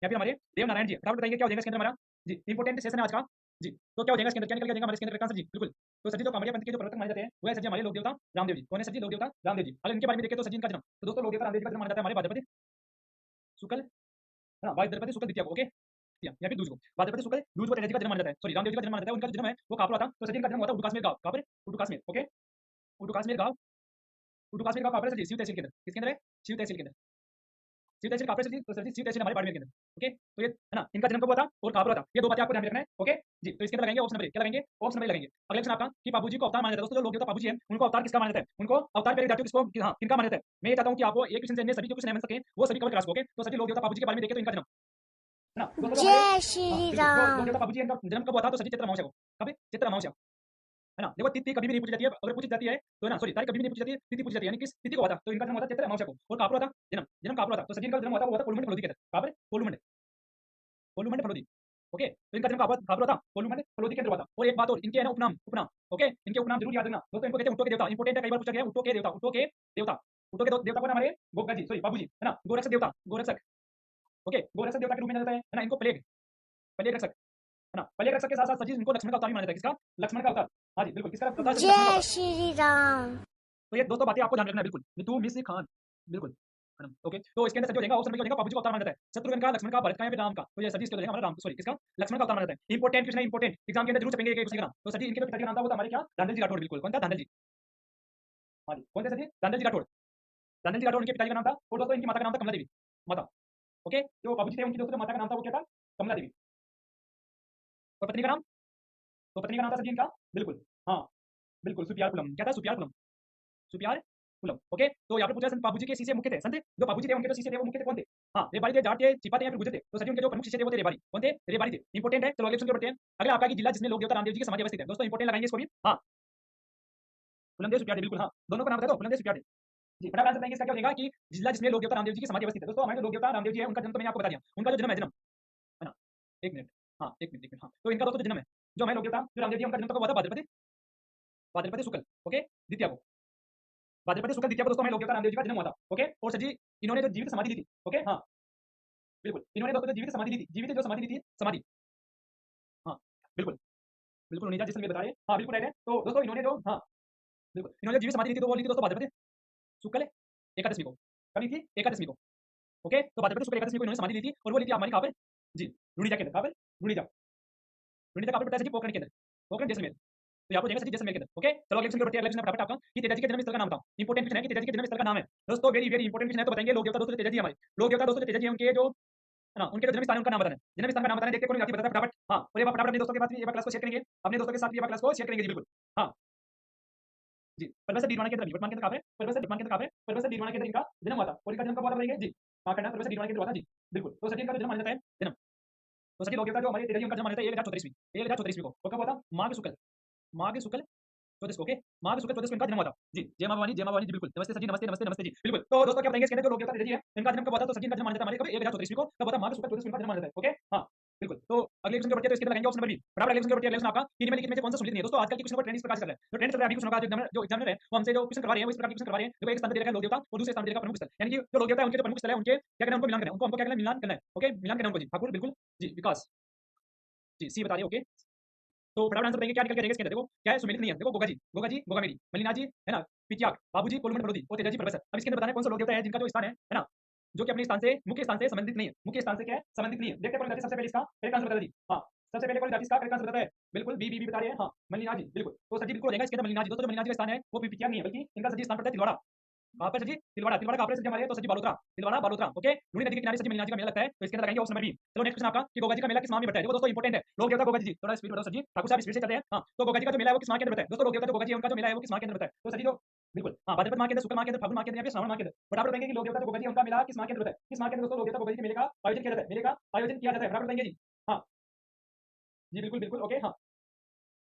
या फिर हमारे देव नारायण जी, फटाफट बताइए क्या हो जाएगा इसके अंदर हमारा जी। इंपोर्टेंट सेशन है आज का जी। तो क्या हो जाएगा इसके अंदर, क्या निकल के आ जाएगा हमारे इसके अंदर आंसर जी, बिल्कुल। तो सर जी जो कामाख्या पंथ के जो प्रवर्तक माने जाते हैं वो है सर जी हमारे लोक देवता रामदेव जी। कौन है सर जी? लोक देवता रामदेव जी। अगर इनके बारे में देखें तो सर जी इनका जन्म, तो दोस्तों लोक देवता रामदेव जी का जन्म माना जाता है हमारे भाद्रपद शुक्ल, हाँ भाद्रपद शुक्ल द्वितीया को, ओके या फिर दूज को, भाद्रपद शुक्ल दूज को तेरह जी का जन्म माना जाता है, सॉरी रामदेव जी का जन्म माना जाता है। उनका जो जन्म है वो कहाँ पर हुआ था? तो सर जी इनका जन्म हुआ था उडू काश्मीर गाँव, कहाँ पर? उडू काश्मीर, ओके। उडू काश्मीर गाँव, उडू काश्मीर गाँव कहाँ पर है सर जी? शिव तहसील के अंदर, किसके अंदर है? शिव तहसील के अंदर। शिव तहसील कहाँ पर है सर जी? तो सर जी शिव तहसील हमारे बाड़मेर के अंदर, ओके। तो ये है ना, इनका जन्म कब हुआ था और कहाँ पर हुआ था, ये दो बातें आपको ध्यान में रखना है, ओके जी। तो इसके अंदर लगाएंगे ऑप्शन नंबर 1, क्या लगाएंगे? ऑप्शन नंबर लगाएंगे। अगला क्वेश्चन आपका कि बाबूजी को अवतार माना जाता है। दोस्तों जो लोग देवता बाबूजी हैं उनको अवतार किसका माना जाता है? उनको अवतार पहले विद्यार्थियों किसको हाँ किनका माना जाता है? मैं ये चाहता हूँ कि आपको एक क्वेश्चन से सभी जो क्वेश्चन बन सके वो सभी कवर करा सको, ओके। तो सभी लोग देवता बाबूजी के बारे में देखें तो इनका जन्म है ना दोस्तों, जो हमारे जय हाँ श्री बिल्कुल, जो लोग राम। देवता बाबूजी हैं, इनका जन्म कब हुआ था? तो सभी चैत्र अमावस्या को, कब? चैत्र अमावस्या, है ना। देखो तिथि कभी भी नहीं पूछी जाती है, अगर पूछी जाती है तो ना, सॉरी तारीख कभी भी नहीं पूछी जाती है, तिथि पूछी जाती है, यानी किस तिथि को हुआ था? तो इनका जन्म हुआ था चैत्र अमावस्या को। और कहाँ पर हुआ था जन्म? जन्म कहाँ पर हुआ था? तो सजी इनका जन्म हुआ था, वो हुआ था कोलूमंड फलोदी के अंदर, कहाँ पर? कोलूमंड, कोलूमंड फलोदी, ओके। तो इनका जन्म कहाँ पर हुआ था? कोलूमंड फलोदी के अंदर हुआ था। और एक बात और, इनके है ना उपनाम, उपनाम, ओके, इनके उपनाम जरूर याद रखना दोस्तों। इनको कहते हैं उट्टो के देवता, इंपोर्टेंट है, कई बार पूछा गया है, उट्टो के देवता, उट्टो के देवता, उट्टो के देवता कौन है हमारे? गोगा जी, सॉरी बाबूजी, है ना। गोरक्षक देवता, गोरक्षक, ओके, गोरक्षक देवता के रूप में जाना जाता है ना। इनको प्लेग, प्लेग रक्षक, है ना। प्लेग रक्षक के साथ साथ सजी इनको लक्ष्मण का अवतार भी माना जाता है, किसका? लक्ष्मण का अवतार, हाँ जी बिल्कुल, किसका अवतार? सजी लक्ष्मण का जय अवतार। श्री राम। तो ये दोस्तों बातें आपको ध्यान रखना है, बिल्कुल। नीतू मिस खान, बिल्कुल, है ना, ओके। तो इसके अंदर सर जो जाएगा ऑप्शन में क्या हो जाएगा? बाबूजी का अवतार माना जाता है, शत्रुघ्न का, लक्ष्मण का, भरत का या फिर राम का। तो ये सर जी इसके हो जाएगा हमारा राम, सॉरी किसका? लक्ष्मण का अवतार माना जाता है। इंपोर्टेंट क्वेश्चन है, इंपोर्टेंट, एग्जाम के अंदर जरूर छपेंगे एक क्वेश्चन का नाम। तो सर जी इनके जो पिताजी का नाम था वो था हमारे क्या? धांधल जी राठौड़, बिल्कुल। कौन था? धांधल जी, हाँ जी, कौन थे सर जी? धांधल जी राठौड़, धांधल जी राठौड़ उनके पिताजी का नाम था। और दोस्तों इनकी माता का नाम था कमला देवी, माता, ओके। जो बाबूजी थे उनकी दोस्तों माता का नाम था वो क्या था? कमला देवी। और पत्नी का नाम? तो पत्नी का नाम था सर जी इनका, बिल्कुल, हाँ बिल्कुल, सुपियार कुलम, क्या था? सुपियार कुलम, सुपियार कुलम, ओके। तो यहाँ पे पूछा संत बाबूजी के शिष्य मुख्य थे, संत जो बाबूजी थे उनके जो शिष्य थे वो मुख्य थे, कौन थे? हाँ रेबारी थे, जाट थे, चिपा थे या फिर गुजर थे। तो सर जी उनके जो प्रमुख शिष्य थे वो थे रेबारी, कौन थे? रेबारी थे, इंपोर्टेंट है। चलो अगले क्वेश्चन पे बढ़ते हैं। अगला आपका कि जिला जिसमें लोक देवता रामदेव जी की समाधि अवस्थित है। दोस्तों इंपोर्टेंट लगाएंगे इसको भी, हाँ फुलमदेव सुपियार, बिल्कुल, हाँ दोनों का नाम बता दो, फुलमदेव सुपियार जी। फटाफट आंसर बताएंगे इसका क्या हो जाएगा कि जिला जिसमें लोक देवता रामदेव जी की समाधि अवस्थित है। दोस्तों हमारे जो लोक देवता रामदेव जी है उनका जन्म तो मैंने आपको बता दिया, उनका जो जन्म है, जन्म, है ना, एक मिनट, हाँ एक मिनट, एक मिनट, हाँ। तो इनका दोस्तों जो जन्म है, जो हमारे लोक देवता जो रामदेव जी है, उनका जन्म तो कब हुआ था? भाद्रपद, भाद्रपद शुक्ल, ओके, द्वितीया को, भाद्रपद शुक्ल द्वितीया को दोस्तों हमें लोक देवता रामदेव जी का जन्म हुआ था, ओके। और सर जी इन्होंने जो जीवित समाधि दी थी, ओके, हाँ बिल्कुल, इन्होंने दोस्तों जो जीवित समाधि दी थी, जीवित जो समाधि दी थी, समाधि, हाँ बिल्कुल, बिल्कुल उन्हीं जिसमें बता रहे हैं, हाँ बिल्कुल राइट है। तो दोस्तों इन्होंने जो, हाँ बिल्कुल, इन्होंने जीवित समाधि दी थी तो वो ली थी दोस्तों भाद्रपद शुक्ल एकादशमी को, कभी थी? एकादशमी को, ओके। तो भाद्रपद शुक्ल एकादशमी को इन्होंने समाधि ली थी और वो ली थी हमारी कहाँ पर? जी लुणिजा के अंदर, कहाँ पर? लुणिजा, लुणिजा कहाँ पर पड़ता है सर जी? पोखरण के अंदर, पोखरण जैसलमेर। तो यहाँ पर जाएगा सर जी जैसलमेर के अंदर, ओके। चलो अगले क्वेश्चन पे बढ़ते हैं। अगले क्वेश्चन फटाफट आपका कि तेजाजी के जन्म स्थल का नाम बताओ। इंपोर्टेंट क्वेश्चन है कि तेजाजी के जन्म स्थल का नाम है दोस्तों, वेरी वेरी इंपोर्टेंट क्वेश्चन है। तो बताएंगे लोक देवता दोस्तों तेजाजी हमारे लोक देवता दोस्तों तेजाजी उनके जो है ना, उनके जो जन्म स्थान है उनका नाम बताना है, जन्म स्थान का नाम बताना है। देखते कौन जाती है, बताता है फटाफट, हाँ। और ये बात फटाफट अपने दोस्तों के पास भी ये बात क्लास को शेयर करेंगे, अपने दोस्तों के साथ भी ये बात क्लास को शेयर करेंगे जी, बिल्कुल, हाँ जी। प्रोफेसर डीडवाना के अंदर, वर्तमान के अंदर कहाँ है? प्रोफेसर वर्तमान के अंदर कहाँ है? प्रोफेसर डीडवाना के अंदर इनका जन्म हुआ था। और इनका जन्म कब हुआ था बताइए जी? हाँ करना, प्रोफेसर डीडवाना के अंदर हुआ था जी, बिल्कुल। तो सर जी इनका जो जन्म माना जाता है, जन्म, तो सर जी लोक देवता जो हमारे तेजाजी उनका जन्म माना जाता है 1014वीं, 1014वीं को। और कब हुआ था? माघ शुक्ल, माघ शुक्ल 14 को, ओके। माघ शुक्ल 14 को इनका जन्म हुआ था जी। जय मां भवानी, जय मां भवानी जी, बिल्कुल। नमस्ते सर जी, नमस्ते नमस्ते नमस्ते जी, बिल्कुल। तो दोस्तों क्या बताएंगे इसके अंदर जो लोक देवता तेजाजी है इनका जन्म कब हुआ था? तो सर जी इनका जन्म माना जाता है हमारे कब? 1014वीं को, कब हुआ था? माघ शुक्ल 14 को इनका जन्म माना जाता है, ओके, हाँ बिल्कुल। तो अगले क्वेश्चन पे बढ़ते हैं। तो इसके अंदर लगाएंगे ऑप्शन नंबर बी, बराबर। अगले क्वेश्चन पे बढ़ते हैं। अगले क्वेश्चन आपका कि इनमें लिखित में से कौन सा सुलित नहीं है? दोस्तों आजकल के क्वेश्चन का ट्रेंड इस प्रकार से चल रहा है, जो ट्रेंड चल रहा है अभी क्वेश्चन का, जो एग्जामिनर है वो हमसे जो क्वेश्चन करवा रहे हैं वो इस प्रकार के क्वेश्चन करवा रहे हैं। देखो एक स्थान पे दे रखा है लोक देवता और दूसरे स्थान पे दे रखा है प्रमुख स्थल, यानी कि जो लोक देवता है उनके जो प्रमुख स्थल है उनके क्या करना है? उनको मिलान करना है, उनको हमको क्या करना है? मिलान करना है, ओके, मिलान करना है उनको जी। ठाकुर, बिल्कुल जी। विकास जी, सी बता रहे हैं, ओके। तो फटाफट आंसर बताएंगे क्या निकल के रहेगा इसके अंदर। देखो क्या है? सुमेलित नहीं है, देखो गोगा जी, गोगा जी, गोगा मेरी, मलिना जी, है ना, पित्याक, बाबूजी, कोलमन बड़ोदी और तेजाजी प्रोफेसर। अब इसके अंदर बताना है कौन सा लोक देवता है जिनका जो स्थान है ना, जो कि अपने स्थान से, मुख्य स्थान से संबंधित नहीं है, मुख्य स्थान से क्या है? संबंधित नहीं है। देखते हैं कौन जाति सबसे पहले इसका करेक्ट आंसर बता दी, हाँ सबसे पहले कौन जाति इसका करेक्ट आंसर बताता है? बिल्कुल बी बी बी बता रहे हैं, हाँ मलिना जी, बिल्कुल। तो सर जी बिल्कुल हो जाएगा इसके अंदर मलिना जी। दोस्तों जो मलिना जी का स्थान है वो पित्याक नहीं है, बल्कि इनका सर जी स्थान पड़ता है तिलवाड़ा। कहाँ पे सर जी? तिलवाड़ा, तिलवाड़ा कहाँ पे सर जी हमारे? तो सर जी बालोतरा, तिलवाड़ा बालोतरा, ओके। लुनी नदी के किनारे सर जी मलिनाजी का मेला लगता है, तो इसके अंदर लगाएंगे ऑप्शन नंबर बी। चलो नेक्स्ट क्वेश्चन आपका कि गोगा जी का मेला किस माह में पड़ता है? देखो दोस्तों इंपोर्टेंट है, लोक देवता गोगा जी, थोड़ा स्पीड बताओ सर जी, ठाकुर साहब स्पीड से चलते हैं, हाँ। तो गोगा जी का जो मेला है वो किस माह के अंदर पड़ता है? दोस्तों लोक देवता जो गोगा जी है उनका जो मेला है वो किस माह के अंदर पड़ता है? तो सर जी जो बिल्कुल, हाँ भाद्रपद माह के अंदर, शुक्ल माह के अंदर, फाल्गुन माह के अंदर या फिर श्रावण माह के अंदर। फटाफट बताएंगे कि लोक देवता जो गोगा जी है उनका मेला किस माह के अंदर पड़ता है? किस माह के अंदर दोस्तों लोक देवता गोगा जी के मेले का आयोजन किया जाता है? मेले का आयोजन किया जाता है, फटाफट बताएंगे जी, हाँ जी बिल्कुल बिल्कुल, ओके, हाँ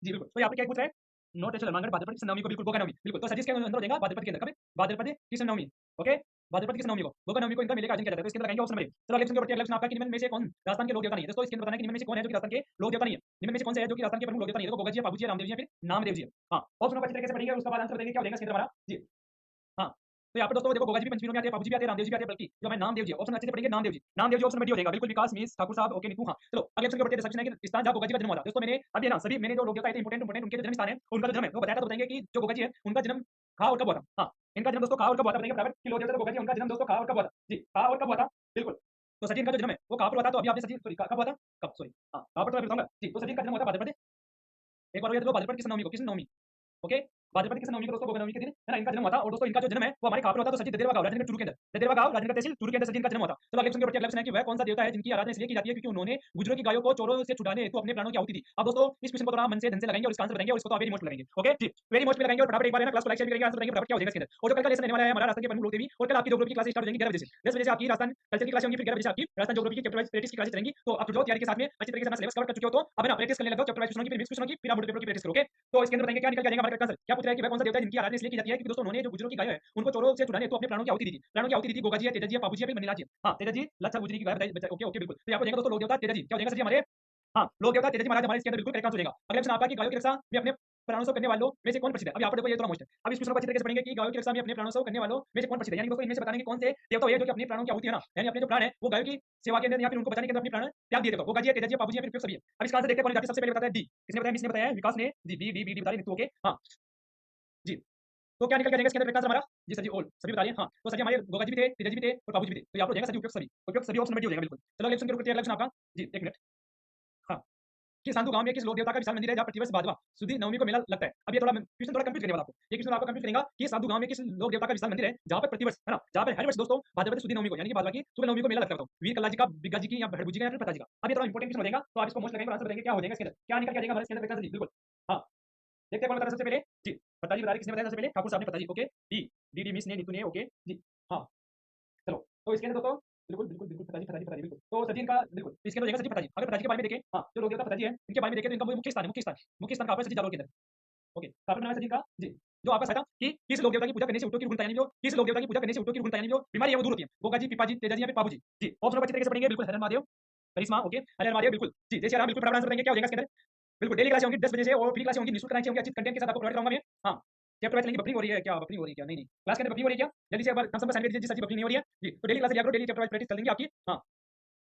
जी बिल्कुल। तो यहाँ पे क्या पूछ रहा है? नोट एचएल हनुमानगढ़ भाद्रपद कृष्ण नवमी को, बिल्कुल गोगा नवमी, बिल्कुल। तो सर जी इसके अंदर हो जाएगा भाद्रपद के अंदर, कब? भाद्रपद कृष्ण नवमी, ओके। भाद्रपद कृष्ण नवमी को, गोगा नवमी को इनका मेले का आयोजन किया जाता है। तो इसके अंदर लगाएंगे ऑप्शन नंबर 1। चलो अगले क्वेश्चन पे बढ़ते हैं। अगले क्वेश्चन आपका कि निम्न में से कौन राजस्थान के लोक देवता नहीं है? दोस्तों इसके अंदर बताना है कि निम्न में से कौन है जो कि राजस्थान के लोक देवता नहीं है। निम्न में से कौन से है जो कि राजस्थान के प्रमुख लोक देवता नहीं है? देखो गोगा जी है, बाबू जी है, रामदेव जी है, फिर नामदेव जी है, हाँ। ऑप्शन को अच्छी तरीके से पढ़ेंगे उसके बाद आंसर देंगे क्या हो जाएगा इसके अंदर हमारा जी, हाँ तो यहाँ पर दोस्तों देखो गोगा जी भी पंचमीनों में आते हैं, बाबूजी भी आते हैं, रामदेव जी भी आते हैं, बल्कि जो हमारे नामदेव जी है, ऑप्शन अच्छे से पढ़ेंगे, नामदेव जी ऑप्शन में डी हो जाएगा, बिल्कुल विकास मीस ठाकुर साहब, ओके नीतू, हाँ चलो अगले ऑप्शन के ऊपर रिसेप्शन है कि स्थान जहाँ गोगा जी का जन्म हुआ था। दोस्तों मैंने अभी ना सभी मैंने जो लोग बताए थे इंपोर्टेंट उनके जो जन्म स्थान है उनका जो जन्म है वो बताया था, तो बताएंगे कि जो गोगा जी है उनका जन्म कहाँ और कब हुआ था। हाँ, इनका जन्म दोस्तों कहाँ और कब हुआ था बताएंगे बराबर, कि लोग गोगा जी उनका जन्म दोस्तों कहाँ और कब हुआ था जी, कहाँ और कब हुआ था बिल्कुल। तो सचिन का जो जन्म है वो कहाँ पर हुआ था, तो अभी आपने सचिन सॉरी कब हुआ था, कब सॉरी हाँ कहाँ पर, तो मैं बताऊंगा जी। तो सचिन का जन्म हुआ था भाद्रपद, एक बार हो गया, तो भाद्रपद कृष्ण नवमी को, कृष्ण नवमी, ओके भाद्रपद कृष्ण नवमी को दोस्तों, गोगा नवमी के दिन है ना इनका जन्म हुआ था। और दोस्तों इनका जो जन्म है वो हमारे कहाँ पर हुआ था, तो सचिन ददेरवा गांव राजनगर चूरू के अंदर, ददेरवा गांव राजनगर तहसील चूरू के अंदर सचिन का जन्म हुआ था। चलो अगले ऑप्शन के ऊपर अगला ऑप्शन है कि वह कौन सा देवता है जिनकी आराधना इसलिए की जाती है क्योंकि उन्होंने गुजरों की गायों को चोरों से छुड़ाने हेतु अपने प्राणों की आहुति दी। अब दोस्तों इस क्वेश्चन को थोड़ा मन से धन से लगाएंगे और इसका आंसर बताएंगे, और इसको तो वेरी मोस्ट लगाएंगे, ओके जी वेरी मोस्ट में लगाएंगे। और फटाफट एक बार है ना क्लास को लाइक शेयर करेंगे, आंसर बताएंगे फटाफट क्या हो जाएगा इसके अंदर। और जो कल का लेसन रहने वाला है हमारा राजस्थान के प्रमुख लोग देवी, और कल आपकी ज्योग्राफी की क्लास स्टार्ट हो जाएंगी 11 बजे से, 10 बजे से आपकी राजस्थान कल्चर की क्लास होंगी, फिर 11 बजे से आपकी राजस्थान ज्योग्राफी की चैप्टर वाइज प्रैक्टिस की क्लास चलेंगी। तो आप जो तैयारी के साथ में अच्छी तरीके से अपना सिलेबस कवर कर चुके हो, तो अब ना प्रैक्टिस करने लगो चैप्टर वाइज क्वेश्चन की, फिर मिक्स क्वेश्चन की, फिर आप मोटे पेपर की प्रैक्टिस करो, ओके। तो इसके अंदर बताएंगे क्या निकल के आएगा हमारा करेक्ट आंसर, क्या पूछ रहा है कि वह कौन सा देवता है जिनकी आराधना इसलिए की जाती है क्योंकि दोस्तों उन्होंने जो गुजरों की गाय है उनको चोरों से छुड़ाने हेतु अपने प्राणों की आहुति दी थी, प्राणों की आहुति दी थी। गोगा जी है, तेजा जी है, बाबू जी है, फिर मनीलाल जी है। हाँ तेजा जी लच्छा गुजरी की गाय बताई, ओके ओके बिल्कुल। तो यहाँ पर देखो दोस्तों लोग देवता तेजा जी क्या हो जाएगा सर जी हमारे, हाँ लोग देवता तेजा जी महाराज हमारे इसके अंदर बिल्कुल करेक्ट आंसर हो जाएगा। अगला ऑप्शन आपका कि गायों की रक्षा में अपने प्राणों से करने वालों में से कौन प्रसिद्ध है। अब यहाँ पर देखो ये थोड़ा मुश्किल है, अब इस क्वेश्चन को अच्छी तरीके से पढ़ेंगे कि गायों की रक्षा में अपने प्राणों से करने वालों में से कौन प्रसिद्ध है, यानी दोस्तों इनमें से बताने कि कौन से देवता है जो कि अपने प्राणों की आहुति है ना, यानी अपने जो प्राण है वो गायों की सेवा के अंदर या फिर उनको बचाने के अंदर अपने प्राण त्याग दिए थे। गोगा जी है, तेजा जी है, बाबू जी है, फिर सभी है। अब इसका आंसर देखते हैं कौन जाके सबसे पहले बताता है, डी किसने बताया, मिस ने बताया, विकास ने जी डी बता रहे नीतू, ओके हाँ जी। तो क्या निकल के आएगा इसके अंदर करेक्ट आंसर हमारा जी सर जी, ऑल सभी बता रहे हैं हाँ। तो सर जी हमारे गोगा जी भी थे, तेजा जी भी थे और बाबू जी भी थे, तो यहाँ पर हो जाएगा सर जी उपयुक्त सभी ऑप्शन में डी हो जाएगा बिल्कुल। चलो अगले ऑप्शन के ऊपर अगला ऑप्शन आपका जी, एक मिनट हाँ, कि साधु गांव में किस लोक देवता का विशाल मंदिर है जहाँ प्रतिवर्ष भादवा सुदी नवमी को मेला लगता है। अब ये थोड़ा क्वेश्चन थोड़ा कंफ्यूज करने वाला आपको, ये क्वेश्चन आपको कंफ्यूज करेगा कि साधु गांव में किस लोक देवता का विशाल मंदिर है जहाँ पर प्रतिवर्ष है ना, जहाँ पर हर वर्ष दोस्तों भाद्रपद सुदी नवमी को यानी कि भादवा की सुबह नवमी को मेला लगता है। वीर कल्ला जी का, बिग्गा जी की या भड़बू जी का या फिर पता जी का। अब ये थोड़ा इंपॉर्टेंट क्वेश्चन हो जाएगा, तो आप इसको मोस्ट लगाएंगे और आंसर बताएंगे क्या हो जाएगा इसके अंदर, क्या निकल के आ जाएगा हमारे इसके अंदर जी बिल्कुल हाँ। देखते हैं कौन बता रहा है सबसे पहले जी, पता जी बता रहे, किसने बताया सबसे पहले, ठाकुर साहब ने, पता जी, ओके डी डी मिस ने, नीतू ने, ओके जी हाँ। चलो तो इसके अंदर दोस्तों बिल्कुल बिल्कुल बिल्कुल पता जी बिल्कुल। तो सचिन का बिल्कुल तो इसके अंदर जाएगा सचिन पता जी। अगर पता जी के बारे में देखें हाँ, जो लोग देवता पता जी है इनके बारे में देखें तो इनका मुख्य स्थान है, मुख्य स्थान कहाँ पर सचिन जालोर के अंदर, ओके कहाँ पर नाम है सचिन का जी। जो आपका था कि किस लोक देवता की पूजा करने से ऊँटों की रुग्णता यानी जो किस लोक देवता की पूजा करने से ऊँटों की रुग्णता यानी जो बीमारी है वो दूर होती है, गोगा जी, पिपा जी, तेजा जी या फिर बाबू जी ऑप्शन अच्छी तरीके से पढ़ेंगे बिल्कुल। हर महादेव, करिश्मा, ओके हर महादेव बिल्कुल जी, जय श्री राम बिल्कुल फटाफट आंसर देंगे क्या हो जाएगा इसके अंदर बिल्कुल। डेली क्लास होंगी 10 बजे से और फ्री क्लास होंगी, निःशुल्क क्लास होंगी, अच्छी कंटेंट के साथ आपको प्रोवाइड करूंगा मैं हाँ। चैप्टर वाइज चलेंगे, बफरिंग हो रही है क्या, बफरिंग हो रही है क्या, नहीं नहीं क्लास के अंदर बफरिंग हो रही है क्या, जल्दी से एक बार हम सब साइन दीजिए जी सर जी, बफरिंग नहीं हो रही है जी। तो डेली क्लास लिया करो, डेली चैप्टर वाइज प्रैक्टिस चलेंगी आपकी हाँ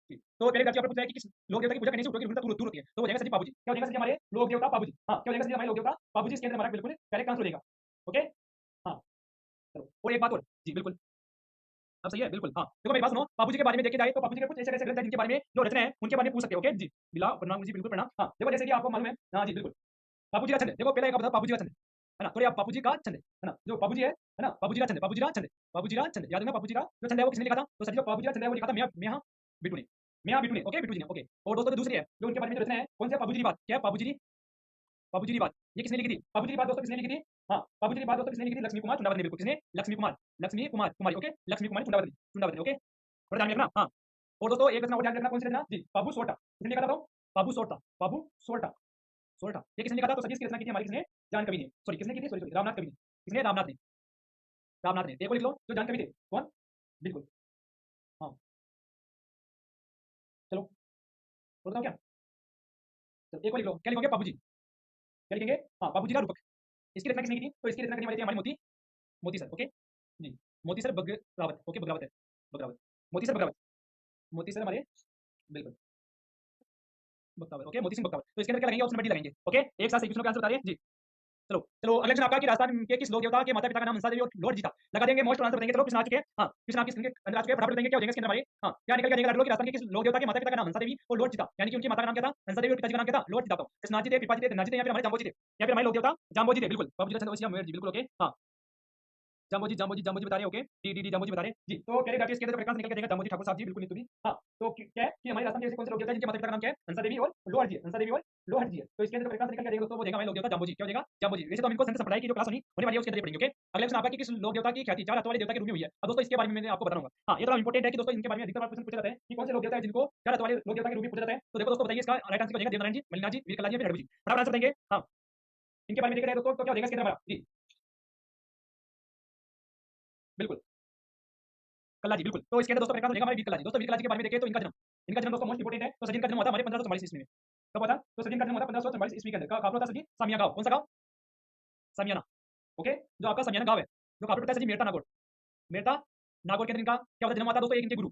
जी। तो पहले चैप्टर पूछा है कि किस लोक देवता की पूजा करने से ऊँटों की रुग्णता दूर होती है, तो हो जाएगा सर जी बाबू जी। क्या हो जाएगा सर जी हमारे लोक देवता बाबू जी हाँ, क्या हो जाएगा सर जी हमारे लोक देवता बाबू जी, इसके अंदर हमारा बिल्कुल करेक्ट आंसर हो जाएगा, ओके हाँ। चलो और एक बात और जी बिल्कुल, अब सही है बिल्कुल हाँ। देखो मेरी बात सुनो, बाबूजी के बारे में देखे जाए तो बाबूजी के कुछ ऐसे ऐसे ग्रंथ हैं जिनके बारे में जो रचना है उनके बारे में पूछ सकते हो, ओके जी बिला प्रणाम जी बिल्कुल प्रणाम हाँ। देखो जैसे कि आपको मालूम है हाँ जी बिल्कुल, बाबूजी का छंद है, देखो पहले एक बताओ बाबूजी का छंद है ना, तो आप बाबूजी का छंद है ना, जो बाबूजी है ना, बाबूजी का छंद है, बाबूजी का छंद है, बाबूजी का छंद याद है ना, बाबूजी का जो छंद है वो किसने लिखा था, तो सर जो बाबूजी का छंद है वो लिखा था मियां बिटू ने, मियां बिटू ने, ओके बिटू जी ने, ओके। और दोस्तों जो दूसरी है जो उनके बारे में जो रचना है कौन सी, बाबूजी की बात, क्या है बाबूजी की बात, ये किसने लिखी थी, बाबूजी की बात दोस्तों किसने लिखी थी हाँ, बाबूजी की बात दोस्तों किसने लिखी थी, लक्ष्मी कुमार चुंडावत ने, बिल्कुल किसने, लक्ष्मी कुमार कुमारी, ओके लक्ष्मी कुमारी चुंडावत ने, ओके थोड़ा ध्यान रखना हाँ। और दोस्तों एक रचना और ध्यान रखना, कौन सी रचना जी, बाबू सोरठा किसने लिखा था, तो बाबू सोरठा सोरठा ये किसने लिखा था, तो सतीश की रचना की थी हमारी, किसने, जान कवि ने, सॉरी किसने की थी, सॉरी रामनाथ कवि ने, किसने, रामनाथ ने एक और लिख लो जो जान कवि थे कौन बिल्कुल हाँ। चलो और बताओ क्या, चलो एक और लिख लो, क्या लिखोगे, बाबूजी क्या लिखेंगे हाँ, बाबूजी का रूपक, इसकी रचना किसने की थी, तो इसकी रचना करने वाले थे हमारे मोती मोती सर, ओके जी मोती सर बगरावत, ओके बगरावत है, बगरावत मोती सर बगरावत, मोती सर हमारे बिल्कुल बगरावत, ओके मोती सिंह बगरावत। तो इसके अंदर क्या लगेंगे, ऑप्शन नंबर डी लगेंगे, ओके एक साथ सही क्वेश्चन का आंसर बता रहे हैं जी। चलो चलो अगला क्वेश्चन आपका कि राजस्थान के किस लोक देवता के माता पिता का नाम हंसा देवी और लॉर्ड जीता, लगा देंगे मोस्ट आंसर बताएंगे। चलो क्वेश्चन आ चुके हैं हाँ, क्वेश्चन आपके स्क्रीन के अंदर आ चुके हैं, फटाफट बताएंगे क्या हो जाएगा इसके अंदर हमारे हाँ, क्या निकल के आएगा कि राजस्थान के किस लोक देवता के माता पिता का नाम हंसा देवी और लॉर्ड जीता, यानी कि उनकी माता का नाम क्या था, हंसा देवी और पिताजी का नाम क्या था, लॉर्ड जीता। तो कृष्णाजी थे, पिपाजी थे, धनाजी थे या फिर हमारे जाम्बोजी थे, या फिर हमारे लोक देवता जाम्बोजी थे, बिल्कुल बाबू जी का चंद्र जी बिल्कुल, ओके हाँ जाम्बोजी बता रहे हैं, ओके डी जाम्बोजी बता रहे हैं जी। तो कह रहे इसके अंदर प्रकाश निकल के जाएगा, जाम्बोजी ठाकुर साहब जी बिल्कुल नीतू भी हाँ। तो क्या है कि हमारे राजस्थान के ऐसे कौन से लोग देवता है जिनके माता पिता का नाम क्या है, हंसा देवी और लोहर जी, हंसा देवी और लोहर जी है। तो इसके अंदर प्रकाश निकल के जाएगा दोस्तों, वो देगा हमारे लोग देवता जाम्बोजी, क्या हो जाएगा जाम्बोजी। वैसे तो हम इनको सेंस सप्लाई की जो क्लास होने वाली है उसके अंदर पढ़ेंगे, ओके। अगले क्वेश्चन आपका कि किस लोक देवता की ख्याति चार हाथों वाले देवता के रूप में हुई है। अब दोस्तों इसके बारे में मैंने आपको बताऊंगा हाँ, ये तो इंपॉर्टेंट है कि दोस्तों इनके बारे में अधिकतर क्वेश्चन पूछा जाता है कि कौन से लोग देवता है जिनको चार हाथों वाले लोग देवता के रूप में पूछा जाता है। तो देखो दोस्तों बताइए इसका राइट आंसर हो जाएगा देवनारायण जी, मलिनाथ जी, वीर कला जी, फिर जी फटाफट आंसर देंगे हाँ। इनके बारे में देख रहे हैं दोस्तों, तो क्या हो जाएगा इसके अंदर हमारा जी बिल्कुल कल्ला जी बिल्कुल। तो इसके अंदर दोस्तों प्रकाश हो जाएगा हमारे वीर कल्ला जी। दोस्तों वीर कल्ला जी के बारे में देखें तो इनका जन्म दोस्तों मोस्ट इंपोर्टेंट है। तो सचिन का जन्म हुआ था हमारे 1544 ईस्वी में, कब हुआ था, तो सचिन का जन्म हुआ था 1544 ईस्वी के अंदर, कहाँ पर हुआ था सचिन, सामिया गांव, कौन सा गांव, सामियाना, ओके जो आपका सामियाना गांव है जो कहाँ पर पड़ता है सचिन, मेरठा नागौर, मेड़ता नागौर के अंदर इनका क्या होता जन्म हुआ था दोस्तों? एक इनके गुरु,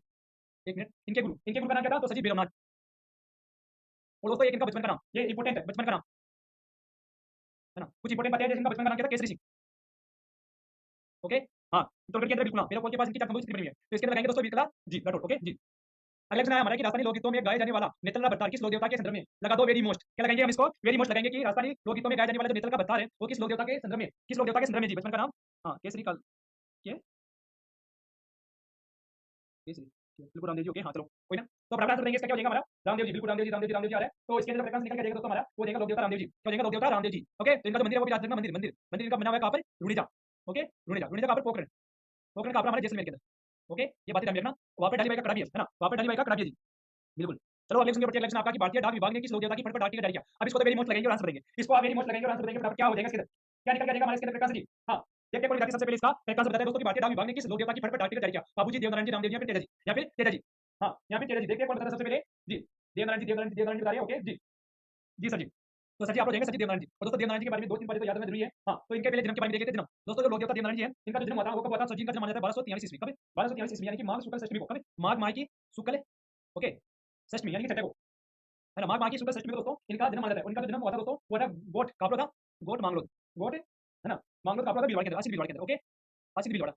एक मिनट, इनके गुरु का नाम क्या था? तो सर जी बेरमनाथ। और दोस्तों एक इनका बचपन का नाम, ये इंपॉर्टेंट है, बचपन का नाम है ना, कुछ इंपॉर्टेंट बातें हैं, जैसे इनका बचपन का नाम क्या था? केसरी सिंह। ओके, हाँ, चित्तौड़गढ़ के अंदर बिल्कुल, हाँ, मेरे कॉल के पास इनकी कंपोजिट बनी हुई है, तो इसके अंदर रहेंगे दोस्तों वीरकला जी राठौड़। ओके जी। अगला क्वेश्चन है हमारा कि राजस्थानी लोकगीतों में गाए जाने वाला नेतला भत्तार किस लोक देवता के संदर्भ में? लगा दो वेरी मोस्ट। क्या लगाएंगे हम इसको? वेरी मोस्ट लगाएंगे कि राजस्थानी लोकगीतों में गाए जाने वाला जो नेतल का भत्तार है वो किस लोक देवता के संदर्भ में, किस लोक देवता के संदर्भ में जी? बचपन का नाम, हाँ, केसरी काल के केसरी बिल्कुल रामदेव जी। ओके, हाँ, चलो कोई ना। तो बराबर आंसर देंगे इसका क्या हो जाएगा हमारा? रामदेव जी, बिल्कुल रामदेव जी, रामदेव जी, रामदेव जी आ रहा है। तो इसके अंदर फ्रीक्वेंसी निकल के जाएगा दोस्तों हमारा, वो देगा लोक देवता रामदेव जी। क्या हो जाएगा? लोक देवता रामदेव जी। ओके, तो इनका जो मंदिर है वो भी याद रखना, मंदिर मंदिर मंदिर इनका बना हुआ है कहाँ पर? रुड़ीजा। ओके, रुड़ीजा कहाँ पर? पोखरण। पोखरण कहाँ पर? हमारे जैसलमेर के अंदर। ओके, ये बातें ध्यान में रखना। वहाँ पे डाली बाई का कड़ा भी है ना, वहाँ पे डाली बाई का कड़ा भी है जी, बिल्कुल। चलो अगले क्वेश्चन के प्रति, आपका कि भारतीय डाक विभाग ने किस लोक देवता की फट पर डाक टिकट जारी किया? अब इसको तो वेरी मस्ट लगेंगे और आंसर देंगे, इसको आप वेरी मस्ट लगेंगे और आंसर देंगे, फटाफट क्या हो जाएगा इसके अंदर? क्या निकल के जाएगा हमारे इसके अंदर? प्रकाश जी, हाँ, देखते हैं कौन जाती है सबसे पहले इसका प्रकाश बताते हैं दोस्तों कि भारतीय डाक विभाग ने किस लोक देवता की फट पर डाक टिकट जारी किया? बाबूजी, देवनारायण जी, रामदेव जी या फिर तेजा जी, या फिर तेजा जी? हाँ, यहाँ पे तेजा जी, देखते हैं कौन बताता है सबसे पहले जी। देवनारायण जी, देवनारायण जी, देवनारायण जी बता रहे हैं। ओके जी, जी सर जी। तो सर जी आप हो जाएंगे सर जी देवनारायण जी। और दोस्तों देवनारायण जी के बारे में 2-3 बातें तो याद रखना जरूरी है। हाँ, तो इनके पहले जन्म के बारे में देख लेते हैं। जन्म दोस्तों, जो लोक देवता देवनारायण जी हैं, इनका जो जन्म हुआ था वो कब हुआ था? सर जी इनका जन्म माना जाता है 1243 ईस्वी। कब? 1243 ईस्वी, यानी कि माघ शुक्ल षष्ठी को। कब? माघ माह की शुक्ल, ओके, षष्ठी यानी कि छठे को, है ना, माघ माह की शुक्ल षष्ठी में दोस्तों इनका जन्म माना जाता है। उनका जो जन्म हुआ था दोस्तों वो था गोट कापड़ा था, गोट मांगलोद, गोट, है ना, मांगलोद कापड़ा था भीलवाड़ा के अंदर, आसिफ भीलवाड़ा के अंदर। ओके, आसिफ भीलवाड़ा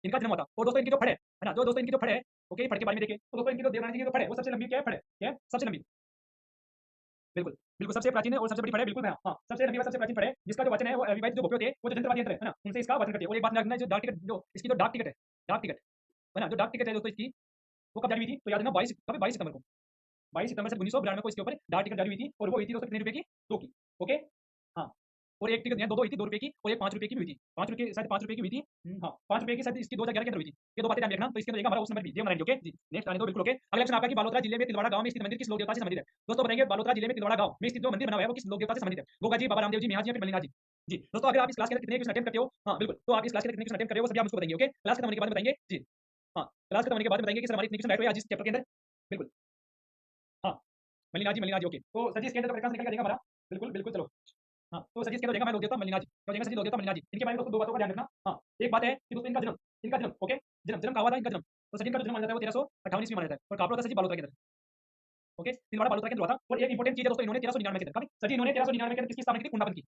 इनका जन्म हुआ था। और दोस्तों इनकी जो फड़ है ना, जो दोस्तों इनकी जो फड़ है, ओके, फड़ के बारे में देखें तो दोस्तों इनकी जो देवनारायण जी की जो फड़ है वो सबसे लंबी क्या है? फड़ है, क्या है? सबसे लंबी, बिल्कुल, बिल्कुल सबसे प्राचीन है और सबसे बड़ी फड़ है, बिल्कुल। हाँ, सबसे लंबी और सबसे प्राचीन फड़ है, जिसका जो वचन है वो अविवाहित जो भोपियों थे वो जो जंत्रवादी यंत्र है ना, उनसे इसका वचन करती है। और एक बात रखना, जो डाक टिकट, जो इसकी जो डाक टिकट है, डाक टिकट, है ना, जो डाक टिकट है दोस्तों इसकी, वो कब जारी हुई थी? तो याद रखना 22, कब? 22 सितंबर को, 22 सितंबर से 1992 को इसके ऊपर डाक टिकट जारी हुई थी। और वो हुई थी दोस्तों कितने रुपए की? 2 की। ओके, हाँ, और एक टिकट नहीं है, 2 हुई थी, 2 रुपए की और एक 5 रुपए की भी हुई थी। 5 रुपए, शायद 5 रुपए की हुई थी। हाँ, 5 रुपए की शायद इसकी 2011 के अंदर हुई थी। ये 2 बातें ध्यान में रखना। तो इसके अंदर हमारा उस नंबर भी देवनारायण जी। ओके जी, नेक्स्ट आने दो, बिल्कुल। ओके, अगला क्वेश्चन आपका कि बालोतरा जिले में तिलवाड़ा गांव में स्थित मंदिर किस लोक देवता से संबंधित है? दोस्तों बताएंगे, बालोतरा जिले में तिलवाड़ा गांव में स्थित जो मंदिर बना हुआ है वो किस लोक देवता से संबंधित है? गोगा जी, बाबा रामदेव जी, मियां जी या फिर मल्लिनाथ जी? जी दोस्तों, अगर आप इस क्लास के अंदर कितने क्वेश्चन अटेम्प्ट करते हो, हाँ बिल्कुल, तो आप इस क्लास के अंदर कितने क्वेश्चन अटेम्प्ट कर रहे हो वो सभी आप मुझको बताएंगे। ओके, क्लास खत्म होने के बाद बताएंगे जी। हाँ, क्लास खत्म होने के बाद बताएंगे कि सर हमारी कितने क्वेश्चन राइट हुए आज इस चैप्टर के अंदर, बिल्कुल। हाँ, मल्लिनाथ जी, मल्लिनाथ जी। ओके, तो सर जी इसके अंदर प्रकाश निकल जाएगा हमारा, बिल्कुल बिल्कुल। चलो, हाँ, तो सर जी इसके अंदर हो जाएगा मैं लोक देवता मल्लिनाथ जी। क्या हो जाएगा सर जी? लोक देवता मल्लिनाथ जी। इनके बारे में दोस्तों 2 बातों का ध्यान रखना। हाँ, एक बात है कि दोस्तों इनका जन्म, इनका जन्म, ओके, जन्म, जन्म कहाँ हुआ था इनका जन्म? तो सर जी इनका जो जन्म माना जाता है वो 1358 ईस्वी माना जाता है। और कहाँ पर होता है सर जी? बालोतरा के अंदर। ओके, तिलवाड़ा बालोतरा के अंदर हुआ था। और एक इंपॉर्टेंट चीज है दोस्तों, इन्होंने 1399 के अंदर, कब? सर जी इन्होंने 1399 के अंदर किसकी स्थापना की थी? कुंडापन की।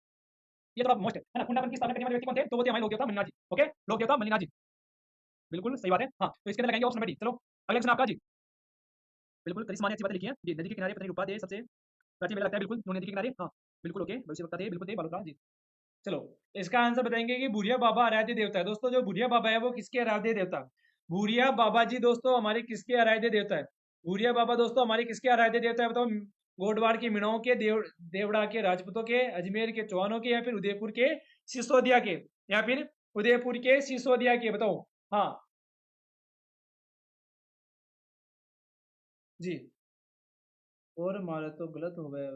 ये तो मोस्ट है ना, कुंडापन की स्थापना करने वाले व्यक्ति कौन थे? तो वो थे हमारे लोक देवता मल्लिनाथ जी। ओके, लोक देवता मल्लिनाथ जी, बिल्कुल सही बात है। हाँ, तो इसके अंदर लगाएंगे ऑप्शन नंबर डी। चलो अगला क्वेश्चन आपका जी, बिल्कुल करिश्मा ने अच्छी बात लिखी है जी। नदी के किनारे पत्नी रूपा दे सबसे प्राचीन मेला लगता है, बिल्कुल, नदी के किनारे। हाँ, बिल्कुल। ओके, भविष्य वक्ता दे, बिल्कुल दे बालोतरा जी। चलो, इसका आंसर बताएंगे कि भूरिया बाबा आराध्य देवता है। दोस्तों जो भूरिया बाबा है वो किसके आराध्य देवता? भूरिया बाबा जी दोस्तों हमारे किसके आराध्य देवता है? भूरिया बाबा दोस्तों हमारे किसके आराध्य देवता है बताओ? गोडवाड़ के मीणाओं के, देवड़ा के राजपूतों के, अजमेर के चौहानों के, या फिर उदयपुर के सिसोदिया के, या फिर उदयपुर के सिसोदिया के, बताओ। हाँ जी, और हमारा तो गलत हो गया,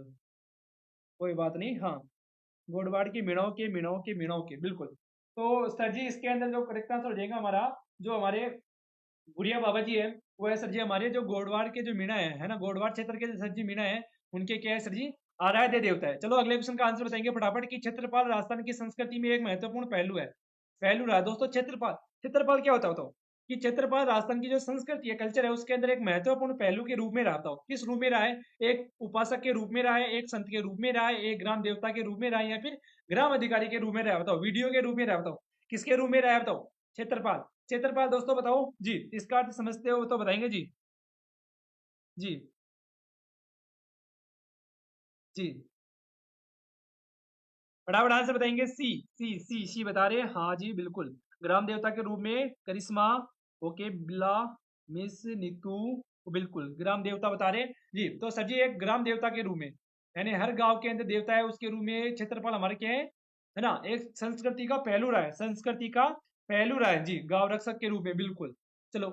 कोई बात नहीं। हाँ, गोडवाड़ की मीणाओं के, मीणाओं के, मीणाओं के, बिल्कुल। तो सर जी इसके अंदर जो करेक्ट आंसर हो जाएगा हमारा, जो हमारे बुढ़िया बाबा जी है, वो है सर जी हमारे जो गोडवाड़ के जो मीणा है ना, गोडवाड़ क्षेत्र के जो सर जी मीणा है, उनके क्या है सर जी? आराध्य देवता है। चलो अगले क्वेश्चन का आंसर बताएंगे फटाफट कि क्षेत्रपाल राजस्थान की संस्कृति में एक महत्वपूर्ण पहलू है। पहलू रहा दोस्तों क्षेत्रपाल। क्षेत्रपाल क्या होता है बताओ? कि क्षेत्रपाल राजस्थान की जो संस्कृति है, कल्चर है, उसके अंदर एक महत्वपूर्ण पहलू के रूप में रहा। बताओ किस रूप में रहा है? एक उपासक के रूप में रहा है, एक संत के रूप में रहा है, एक ग्राम देवता के रूप में रहा है, या फिर ग्राम अधिकारी के रूप में रहा है? बताओ, वीडियो के रूप में रहा है, बताओ किसके रूप में रहा है? बताओ, क्षेत्रपाल। क्षेत्रपाल दोस्तों बताओ जी, इसका अर्थ समझते हो तो बताएंगे जी। जी, जी, फटाफट आंसर बताएंगे। सी, सी बता रहे हैं। हाँ जी, बिल्कुल, ग्राम देवता के रूप में करिश्मा, ओके, बिला, मिस नीतू, बिल्कुल ग्राम देवता बता रहे हैं जी। तो सर जी एक ग्राम देवता के रूप में, यानी हर गांव के अंदर देवता है उसके रूप में क्षेत्रपाल हमारे क्या है ना, एक संस्कृति का पहलू रहा है, संस्कृति का पहलू रहा है जी, गांव रक्षक के रूप में, बिल्कुल। चलो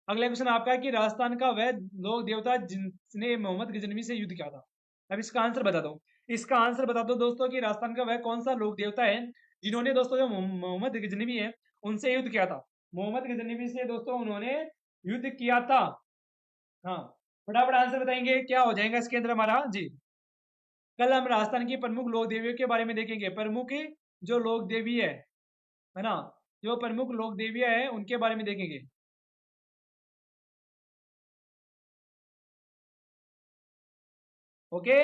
अगला क्वेश्चन आपका है कि राजस्थान का वह लोक देवता जिसने मोहम्मद गजनवी से युद्ध किया था। अब इसका आंसर बता दो। इसका आंसर बता दो दोस्तों कि राजस्थान का वह कौन सा लोक देवता है जिन्होंने दोस्तों जो मोहम्मद गजनवी है उनसे युद्ध किया था। मोहम्मद गजनवी से दोस्तों उन्होंने युद्ध किया था। हाँ, फटाफट आंसर बताएंगे क्या हो जाएगा इसके अंदर हमारा जी। कल हम राजस्थान की प्रमुख लोक देवियों के बारे में देखेंगे। प्रमुख जो लोक देवी है ना, जो प्रमुख लोक देवियां है उनके बारे में देखेंगे। ओके,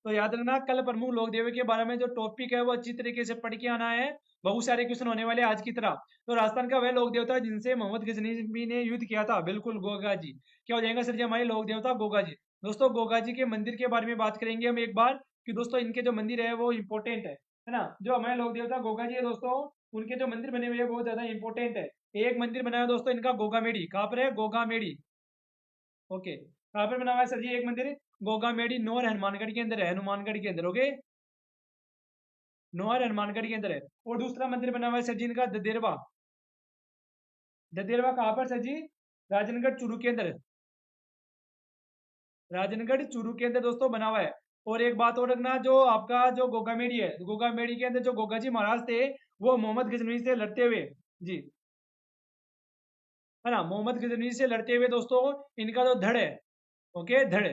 तो याद रखना कल प्रमुख लोक देवियों के बारे में जो टॉपिक है वो अच्छी तरीके से पढ़ के आना है। बहुत सारे क्वेश्चन होने वाले आज की तरह। तो राजस्थान का वह लोक देवता जिनसे मोहम्मद गजनवी ने युद्ध किया था, बिल्कुल गोगा जी। क्या हो जाएगा सर जी हमारे लोक देवता गोगा जी। दोस्तों गोगा जी के मंदिर के बारे में बात करेंगे हम एक बार, कि दोस्तों इनके जो मंदिर है वो इंपॉर्टेंट है ना। जो हमारे लोक देवता गोगा जी है दोस्तों, उनके जो मंदिर बने हुए हैं बहुत ज्यादा इंपॉर्टेंट है। एक मंदिर बना है दोस्तों इनका गोगामेड़ी, कहाँ पर है, गोगामेड़ी। ओके, कहाँ पर बना हुआ है सर जी एक मंदिर, गोगामेड़ी नोर हनुमानगढ़ के अंदर है, हनुमानगढ़ के अंदर। ओके, नोर हनुमानगढ़ के अंदर है। और दूसरा मंदिर बना हुआ है सर जी इनका ददेरवा। ददेरवा कहाँ पर सर जी, राजनगढ़ चूरू के अंदर, राजनगढ़ चूरू के अंदर दोस्तों बना हुआ है। और एक बात और रखना, जो आपका जो गोगामेड़ी है, गोगामेड़ी के अंदर जो गोगा जी महाराज थे वो मोहम्मद गजनवी से लड़ते हुए, जी है ना, मोहम्मद गजनवी से लड़ते हुए दोस्तों इनका जो धड़ है, ओके धड़,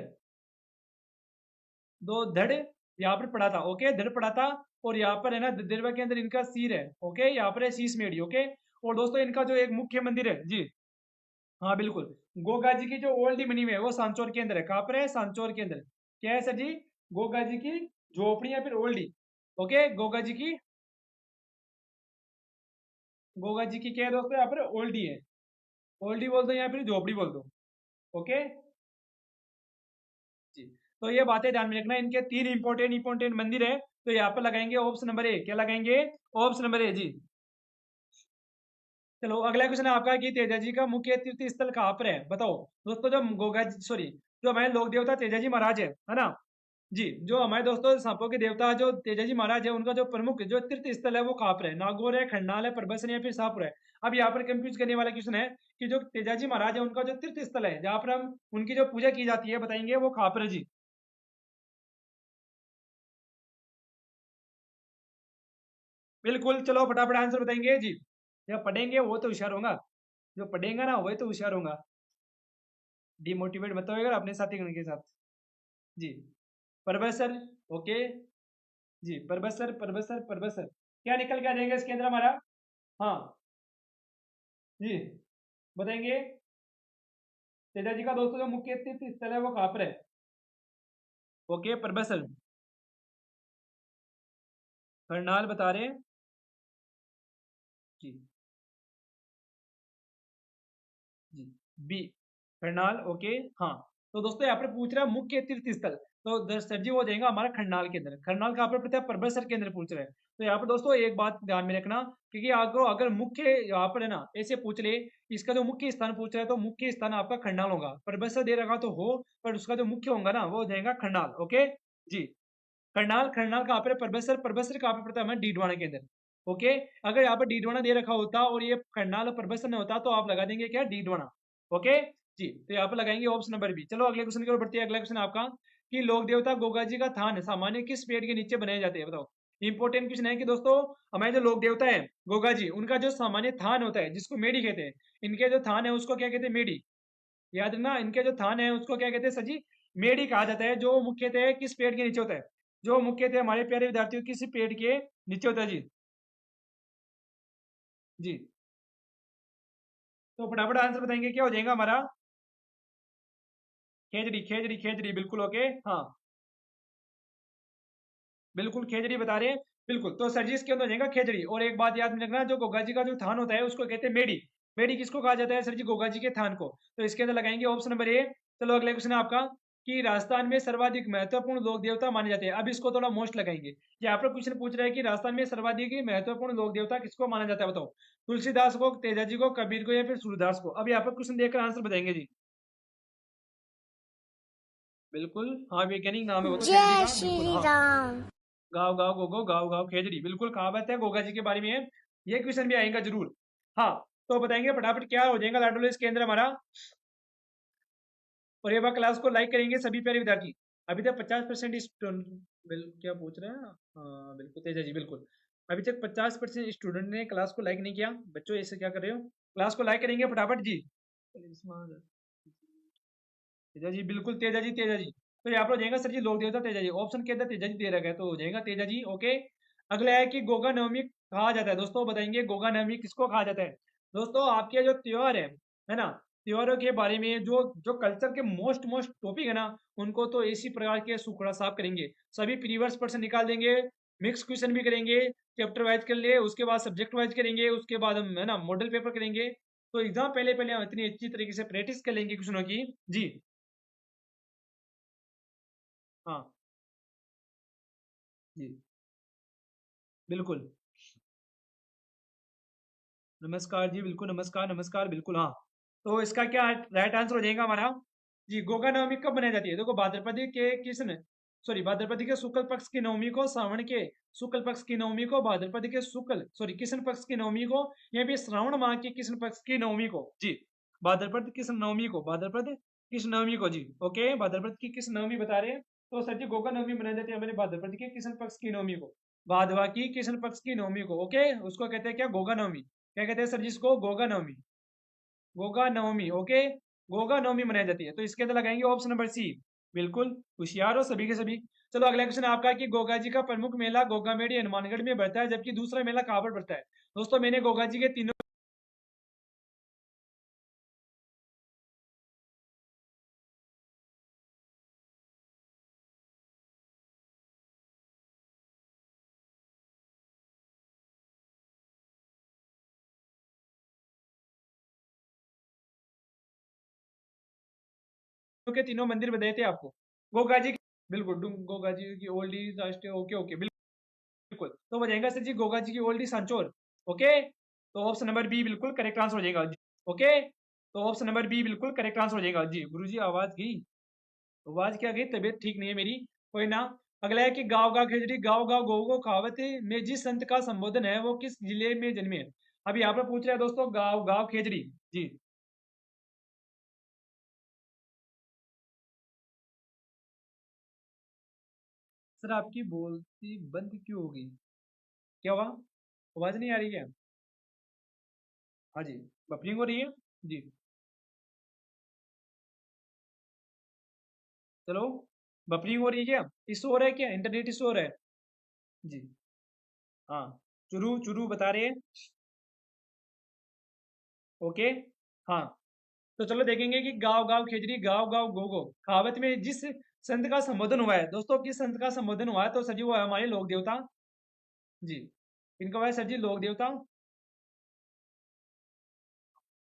दो धड़ यहाँ पर पड़ा था। ओके, धड़ पड़ा था। और यहाँ पर है ना दरवा के अंदर इनका सिर है। ओके, यहाँ पर है शीश मेढ़ी। ओके, और दोस्तों इनका जो एक मुख्य मंदिर है जी, हाँ बिल्कुल, गोगा जी की जो ओल्डी बनी हुई है वो सांचौर के अंदर है। कहाँ पर है, सांचौर के अंदर। क्या है सर जी, गोगा जी की झोपड़ी या फिर ओल्डी। ओके, गोगा जी की, गोगा जी की क्या है दोस्तों, यहाँ पर ओल्डी है। ओल्डी बोल दो या फिर झोपड़ी बोल दो। ओके जी, तो ये बातें ध्यान में रखना। इनके तीन इंपॉर्टेंट इंपॉर्टेंट मंदिर है। तो यहाँ पर लगाएंगे ऑप्शन नंबर ए। क्या लगाएंगे, ऑप्शन नंबर ए जी। चलो अगला क्वेश्चन है आपका कि तेजा जी का मुख्य तीर्थ स्थल कहाँ पर है, बताओ। दोस्तों जो गोगा सॉरी, जो हमारे लोक देवता तेजा जी महाराज है ना, जी, जो हमारे दोस्तों सांपों के देवता जो तेजा जी महाराज है उनका जो प्रमुख जो तीर्थ स्थल है वो कहाँ पर है, नागौर है, खंडाल है, परबसन या फिर शाहपुर है। अब यहाँ पर कंफ्यूज करने वाला क्वेश्चन है कि जो तेजा जी महाराज है उनका जो तीर्थ स्थल है जहाँ पर हम उनकी जो पूजा की जाती है बताएंगे वो कहाँ पर है जी। बिल्कुल, चलो फटाफट आंसर बताएंगे जी। जब पढ़ेंगे वो तो होशियार होगा, जो पढ़ेगा ना वही तो होशियार होगा। डिमोटिवेट मत होएगा अपने साथी के साथ। जी, परबसर। ओके जी, परबसर परबसर परबसर, क्या निकल के आ जाएगा इसके अंदर हमारा, हाँ जी बताएंगे। तेजा जी का दोस्तों जो मुख्य तीर्थ स्थल है वो कहाँ पर है। ओके, परबसर, करनाल बता रहे हैं जी, जी बी, करनाल। ओके, हाँ, तो दोस्तों यहाँ पर पूछ रहा है मुख्य तीर्थ स्थल, तो सर जी वो हो जाएगा हमारा खरनाल के अंदर। खरनाल कहाँ पर पड़ता है, परबसर के अंदर पूछ रहे हैं। तो यहाँ पर दोस्तों एक बात ध्यान में रखना, क्योंकि आपको अगर मुख्य यहाँ पर है ना ऐसे पूछ ले, इसका जो मुख्य स्थान पूछ रहा है तो मुख्य स्थान आपका खरनाल होगा। परबसर दे रखा तो हो, पर उसका जो मुख्य होगा ना वो हो जाएगा खरनाल। ओके जी, करनाल, करनाल कहाँ पर है, परबसर, परबसर कहाँ पे पड़ता है हमारे डीडवाना के अंदर। ओके, अगर यहाँ पर डीडवाना दे रखा होता और ये करनाल और परबसर में होता तो आप लगा देंगे क्या, डीडवाना। ओके जी, तो यहाँ पर लगाएंगे ऑप्शन नंबर बी। चलो अगले क्वेश्चन की ओर बढ़ते हैं। अगला क्वेश्चन आपका कि लोक देवता गोगा जी का थान सामान्य किस पेड़ के नीचे बनाए जाते हैं, बताओ। इंपॉर्टेंट क्वेश्चन है कि दोस्तों हमारे जो लोक देवता है गोगा जी उनका जो सामान्य थान होता है जिसको मेढ़ी कहते हैं, इनके जो थान है उसको क्या कहते हैं, मेढ़ी। याद रखना, इनके जो थान है उसको क्या कहते हैं सर जी, मेढ़ी कहा जाता है। जो मुख्यतः किस पेड़ के नीचे होता है, जो मुख्यतः हमारे प्यारे विद्यार्थियों किसी पेड़ के नीचे होता है जी। जी, तो फटाफट आंसर बताएंगे क्या हो जाएगा हमारा, खेजड़ी खेजड़ी खेजड़ी, बिल्कुल ओके, हाँ बिल्कुल खेजड़ी बता रहे हैं। बिल्कुल, तो सर जी इसके अंदर हो जाएगा खेजड़ी। और एक बात याद में रखना, जो गोगा जी का जो थान होता है उसको कहते हैं मेढ़ी। मेढ़ी किसको कहा जाता है सर जी, गोगा जी के थान को। तो इसके अंदर लगाएंगे ऑप्शन नंबर ए। चलो अगला क्वेश्चन है आपका कि राजस्थान में सर्वाधिक महत्वपूर्ण लोक देवता माने जाते हैं। अब इसको थोड़ा मोस्ट लगाएंगे। यहाँ पर क्वेश्चन पूछ रहा है कि राजस्थान में सर्वाधिक महत्वपूर्ण लोक देवता किसको माना जाता है, बताओ। तुलसीदास को, तेजा जी को, कबीर को या फिर सूरदास को। अब यहाँ पर क्वेश्चन देखकर आंसर बताएंगे जी। बिल्कुल, हाँ वैज्ञानिक नाम है वो तो खेजड़ी जय का, बिल्कुल श्री हाँ। राम। गाँव गाँव गो गो गाँव गाँव खेजड़ी, बिल्कुल कहावत है गोगा जी के बारे में है। ये क्वेश्चन भी आएगा जरूर। हाँ, तो बताएंगे फटाफट क्या हो जाएगा लाडो इसके अंदर हमारा। और ये बार क्लास को लाइक करेंगे सभी प्यारे विद्यार्थी। अभी तक 50% स्टूडेंट, क्या पूछ रहे हैं, हाँ बिल्कुल तेजा जी बिल्कुल। अभी तक 50% स्टूडेंट ने क्लास को लाइक नहीं किया। बच्चों ऐसे क्या कर रहे हो, क्लास को लाइक करेंगे फटाफट जी। तेजा जी बिल्कुल, तेजा जी तेजा जी। तो यहाँ पर हो जाएगा सर जी लोक देवता तेजा जी, ऑप्शन के अंदर तेजा जी दे रखा है तो हो जाएगा तेजा जी। ओके, अगला है कि गोगा नवमी कहा जाता है। दोस्तों बताएंगे गोगा नवमी किसको कहा जाता है। दोस्तों आपके जो त्योहार है ना, त्योहारों के बारे में जो जो कल्चर के मोस्ट मोस्ट टॉपिक है ना, उनको तो इसी प्रकार के सुखड़ा साफ करेंगे। सभी प्रीवियस पर्सन निकाल देंगे, मिक्स क्वेश्चन भी करेंगे, चैप्टर वाइज कर लिए, उसके बाद सब्जेक्ट वाइज करेंगे, उसके बाद हम है ना मॉडल पेपर करेंगे। तो एग्जाम पहले पहले हम इतनी अच्छी तरीके से प्रैक्टिस कर लेंगे क्वेश्चनों की। जी हाँ जी बिल्कुल। नमस्कार जी, बिल्कुल नमस्कार नमस्कार बिल्कुल हाँ। तो इसका क्या राइट आंसर हो जाएगा हमारा। जी गोगा नवमी कब मनाई जाती है। देखो भाद्रपद के कृष्ण सॉरी भाद्रपद के शुक्ल पक्ष की नवमी को, श्रावण के शुक्ल पक्ष की नवमी को, भाद्रपद के शुक्ल सॉरी कृष्ण पक्ष की नवमी को, या फिर श्रावण माह की कृष्ण पक्ष की नवमी को। जी भाद्रपद कृष्ण नवमी को, भाद्रपद कृष्ण नवमी को जी। ओके भाद्रपद की कृष्ण नवमी बता रहे हैं। तो सर जी गोगा नवमी मनाई जाती है हमारे भाद्रपद के कृष्ण पक्ष की नवमी को, भादवा की कृष्ण पक्ष की नवमी को। ओके उसको कहते हैं क्या, गोगा नवमी। क्या कहते हैं सर जिसको, गोगा नवमी। गोगा नवमी ओके, गोगा नवमी मनाई जाती है। तो इसके अंदर लगाएंगे ऑप्शन नंबर सी। बिल्कुल होशियार हो सभी के सभी। चलो अगला क्वेश्चन आपका है कि गोगा जी का प्रमुख मेला गोगा मेड़ी हनुमानगढ़ में बढ़ता है, जबकि दूसरा मेला कहाँ पर बढ़ता है। दोस्तों मैंने गोगा जी के तीनों के तीनों मंदिर बताए थे आपको। गोगा जी बिल्कुल गोगा जी की ओल्ड इज राष्ट्रीय ओके ओके बिल्कुल। तो हो जाएगा सर जी गोगा जी की ओल्ड इज सांचौर। ओके तो ऑप्शन नंबर बी बिल्कुल करेक्ट आंसर हो जाएगा। ओके तो ऑप्शन नंबर बी बिल्कुल करेक्ट आंसर हो जाएगा जी। गुरु जी आवाज गई, आवाज क्या गई, तबीयत ठीक नहीं है मेरी, कोई ना। अगला है कि गाँव गाँव खिचड़ी गाँव गाँव गौ गो कहावत में जिस संत का संबोधन है वो किस जिले में जन्मे है। अब यहाँ पर पूछ रहा है दोस्तों गाँव गाँव खेजड़ी। जी सर आपकी बोलती बंद क्यों होगी, क्या हुआ, आवाज नहीं आ रही है। हाँ जी बफरिंग हो रही है। जी चलो बफरिंग हो रही है क्या, इशू हो रहा है क्या, इंटरनेट इशू हो रहा है। जी हाँ चुरू चुरू बता रहे हैं। ओके हाँ तो चलो देखेंगे कि गाँव गाँव खेजड़ी गाँव गाँव गो गो कहावत में जिस संत का संबोधन हुआ है। दोस्तों किस संत का संबोधन हुआ है, तो सर जी वो है हमारे लोक देवता। जी इनका हुआ है सर जी लोक देवता,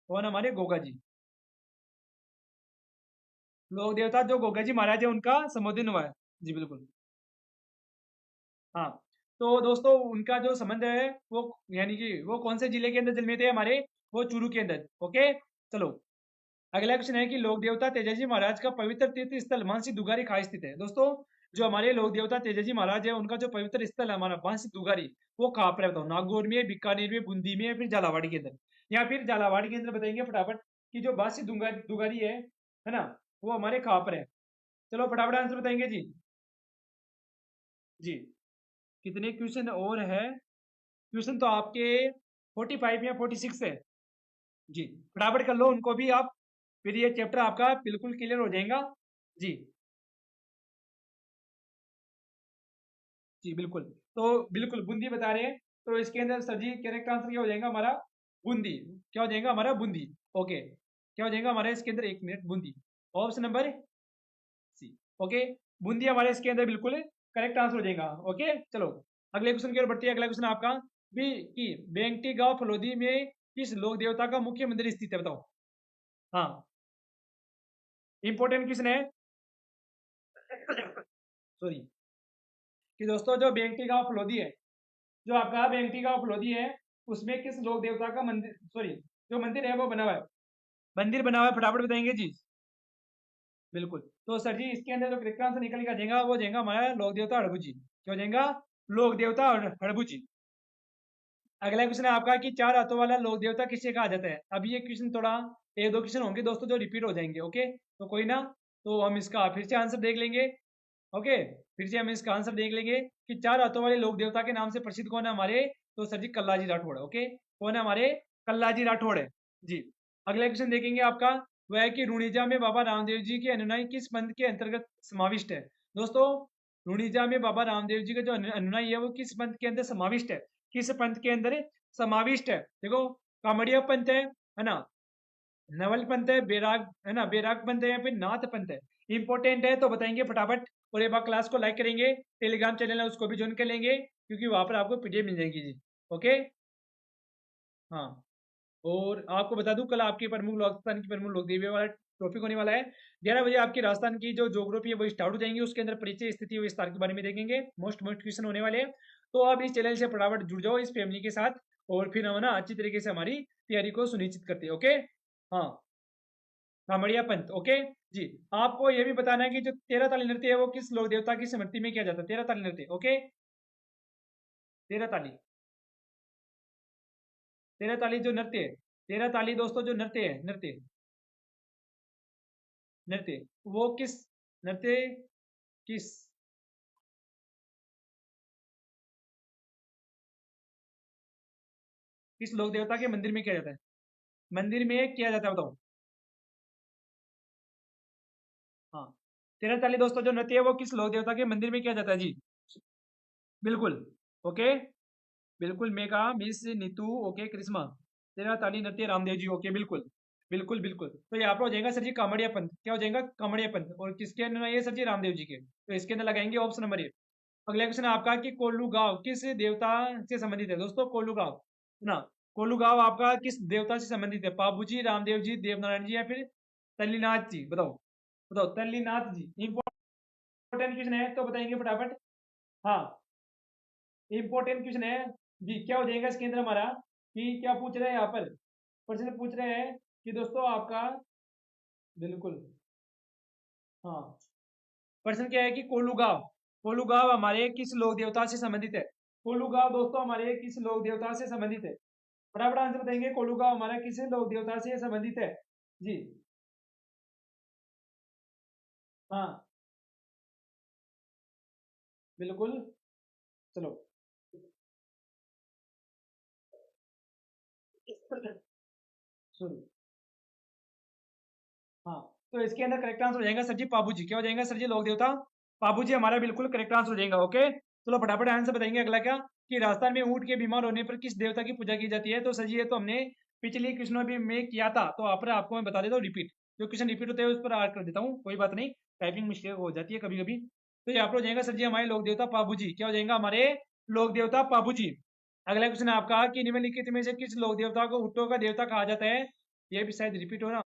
कौन हमारे गोगा जी। लोक देवता जो गोगा जी महाराज है उनका संबोधन हुआ है। जी बिल्कुल हाँ। तो दोस्तों उनका जो संबंध है वो यानी कि वो कौन से जिले के अंदर जन्मे थे हमारे, वो चूरू के अंदर। ओके चलो अगला क्वेश्चन है कि लोक देवता तेजाजी महाराज का पवित्र तीर्थ स्थल मानसी दुगारी कहाँ स्थित है। दोस्तों जो हमारे लोक देवता तेजाजी महाराज है उनका जो पवित्र स्थल है हमारा मानसी दुगारी, वो कहाँ पर है बताओ। नागौर में, बीकानेर में, बूंदी में, या फिर झालावाड़ के अंदर। या फिर झालावाड़ के अंदर बताएंगे फटाफट कि जो बांसी दुगारी है ना, वो हमारे कहाँ पर है। चलो फटाफट आंसर बताएंगे जी। जी कितने क्वेश्चन और है, क्वेश्चन तो आपके 45 या 46 है। जी फटाफट कर लो उनको भी आप, फिर ये चैप्टर आपका बिल्कुल क्लियर हो जाएगा। जी जी बिल्कुल। तो बिल्कुल बूंदी बता रहे हैं। तो इसके अंदर सर जी करेक्ट आंसर क्या हो जाएगा हमारा, बूंदी। क्या हो जाएगा हमारा, बूंदी। ओके क्या हो जाएगा हमारा इसके अंदर, एक minute, Bundi option number C. Okay Bundi हमारे इसके अंदर बिल्कुल करेक्ट आंसर हो जाएगा। ओके चलो अगले क्वेश्चन की ओर बढ़ते हैं। अगला क्वेश्चन आपका भी कि बेंगटी गांव फलोदी में किस लोक देवता का मुख्य मंदिर स्थित है बताओ। हाँ इंपॉर्टेंट क्वेश्चन है। सॉरी कि दोस्तों जो बेंगटी गांव फलोदी है, जो आपका बेंगटी गांव फलोदी है, उसमें किस लोक देवता का मंदिर सॉरी जो मंदिर है वो बना हुआ है, मंदिर बना हुआ है, फटाफट बताएंगे जी। बिल्कुल तो सर जी इसके अंदर जो करेक्ट आंसर निकल के आ जाएगा वो जाएगा हमारा लोक देवता हड़बू जी। क्या हो जाएगा, लोक देवता हड़बू जी। अगला क्वेश्चन है आपका कि चार हाथों वाला लोक देवता किसे कहा जाता है। अब ये क्वेश्चन थोड़ा एक दो क्वेश्चन होंगे दोस्तों जो रिपीट हो जाएंगे। ओके तो कोई ना, तो हम इसका फिर से आंसर देख लेंगे। ओके फिर से हम इसका आंसर देख लेंगे कि चार हाथों वाले लोक देवता के नाम से प्रसिद्ध कौन है हमारे, तो सर जी कल्लाजी राठौड़ है। ओके कौन है हमारे, कल्लाजी राठौड़ है। जी अगला क्वेश्चन देखेंगे आपका, वह है कि रुणिजा में बाबा रामदेव जी के अनुयायी किस पंथ के अंतर्गत समाविष्ट है। दोस्तों लुणीजा में बाबा रामदेव जी का जो अनुयायी है वो किस पंथ के अंदर समाविष्ट है? किस पंथ के अंदर समाविष्ट है? देखो, कामड़िया पंथ है ना, नवल पंथ है, बैराग है ना, बैराग पंथ है या फिर नाथ पंथ है? इंपॉर्टेंट है तो बताएंगे फटाफट। और एक बार क्लास को लाइक करेंगे, टेलीग्राम चैनल है उसको भी ज्वाइन कर लेंगे, क्योंकि वहां पर आपको पीडीएफ मिल जाएगी जी। ओके, हाँ। और आपको बता दूं, कल आपके प्रमुख लोक, राजस्थान की प्रमुख लोक देवी वाला टॉपिक होने वाला है। 11 बजे आपकी राजस्थान की जो ज्योग्राफी है वो स्टार्ट हो जाएंगी, उसके अंदर परिचय, स्थिति और विस्तार के बारे में देखेंगे। मोस्ट मोस्ट क्वेश्चन होने वाले हैं। तो आप इस चैनल से फटाफट जुड़ जाओ इस फैमिली के साथ, और फिर हम ना अच्छी तरीके से हमारी तैयारी को सुनिश्चित करते हैं। ओके, हाँ, कामड़िया पंथ। ओके जी। आपको ये भी बताना है कि जो 13 ताली नृत्य है वो किस लोक देवता की स्मृति में किया जाता है? 13 ताली नृत्य। ओके, 13 ताली, 13 ताली जो नृत्य है, 13 ताली दोस्तों जो नृत्य है, नृत्य, नृत्य, वो किस, नृत्य किस, किस लोक देवता के मंदिर में किया जाता है? मंदिर में किया जाता है, बताओ। हाँ, 13 ताली दोस्तों जो नृत्य है वो किस लोक देवता के मंदिर में किया जाता है जी? बिल्कुल। ओके, बिल्कुल मेघा, मिस नीतू, ओके, करिश्मा। 13 ताली नृत्य रामदेव जी। ओके, बिल्कुल बिल्कुल बिल्कुल। तो यहाँ पर हो जाएगा सर जी कामड़िया पंथ। क्या हो जाएगा? कामड़िया पंथ। और किसके अंदर है ये सर जी? रामदेव जी के। तो इसके अंदर लगाएंगे ऑप्शन नंबर ए। अगला क्वेश्चन है आपका कि कोल्लू गांव किस देवता से संबंधित है? दोस्तों, कोल्लू गांव ना, कोल्लू गांव आपका किस देवता से संबंधित है? बाबू जी, रामदेव जी, देवनारायण जी, या फिर तल्लीनाथ जी? बताओ, बताओ, तल्लीनाथ जी। इंपॉर्टेंट क्वेश्चन है तो बताएंगे फटाफट। हाँ, इंपॉर्टेंट क्वेश्चन है जी। क्या हो जाएगा इसके अंदर हमारा, कि क्या पूछ रहे हैं यहाँ पर? प्रश्न पूछ रहे हैं कि दोस्तों आपका, बिल्कुल, हाँ, प्रश्न क्या है कि कोल्लू गांव, कोल्लू गांव हमारे किस लोक देवता से संबंधित है? कोल्लू गांव दोस्तों हमारे किस लोक देवता से संबंधित है? फटाफट आंसर बताएंगे। कोल्लू गांव हमारा किस लोक देवता से संबंधित है जी? हाँ, बिल्कुल, चलो, सुनो, हाँ। तो इसके अंदर करेक्ट आंसर हो जाएगा सर जी पाबू जी। क्या हो जाएगा सर जी? लोक देवता पाबू जी हमारा बिल्कुल करेक्ट आंसर हो जाएगा। ओके, चलो फटाफट आंसर बताएंगे। अगला क्या, कि राजस्थान में ऊंट के बीमार होने पर किस देवता की पूजा की जाती है? तो सर जी ये तो हमने पिछले क्वेश्चन भी में किया था, तो आप आपको मैं बता देता हूँ रिपीट। जो क्वेश्चन रिपीट होते हैं उस पर ऐड कर देता हूँ, कोई बात नहीं, टाइपिंग मिस्टेक हो जाती है कभी कभी। तो यहाँ पर हो जाएगा सर जी हमारे लोक देवता पाबू जी। क्या हो जाएगा? हमारे लोक देवता पाबू जी। अगला क्वेश्चन है आपका कि निम्नलिखित में से किस लोक देवता को ऊँटों का देवता कहा जाता है? ये भी शायद रिपीट हो रहा।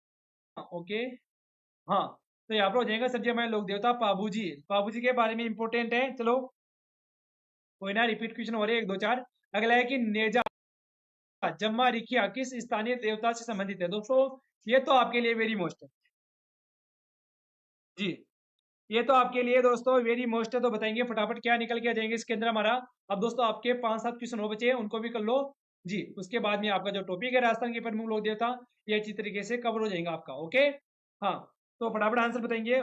ओके, हाँ। तो यहाँ पर हो जाएगा सर जी हमारे लोक देवता पाबू जी। पाबू जी के बारे में इंपॉर्टेंट है, चलो कोई ना, रिपीट क्वेश्चन हो रहे हैं एक दो चार। अगला है कि नेजा, जम्मा, रिखिया किस स्थानीय देवता से संबंधित है? दोस्तों ये तो आपके लिए वेरी मोस्ट है जी, ये तो आपके लिए दोस्तों वेरी मोस्ट है। तो बताएंगे फटाफट क्या निकल के आ जाएंगे इसके अंदर हमारा। अब दोस्तों आपके 5-7 क्वेश्चन हो बचे हैं, उनको भी कर लो जी। उसके बाद में आपका जो टॉपिक है राजस्थान के प्रमुख लोक देवता, ये अच्छी तरीके से कवर हो जाएगा आपका। ओके, हाँ। तो फटाफट आंसर बताएंगे।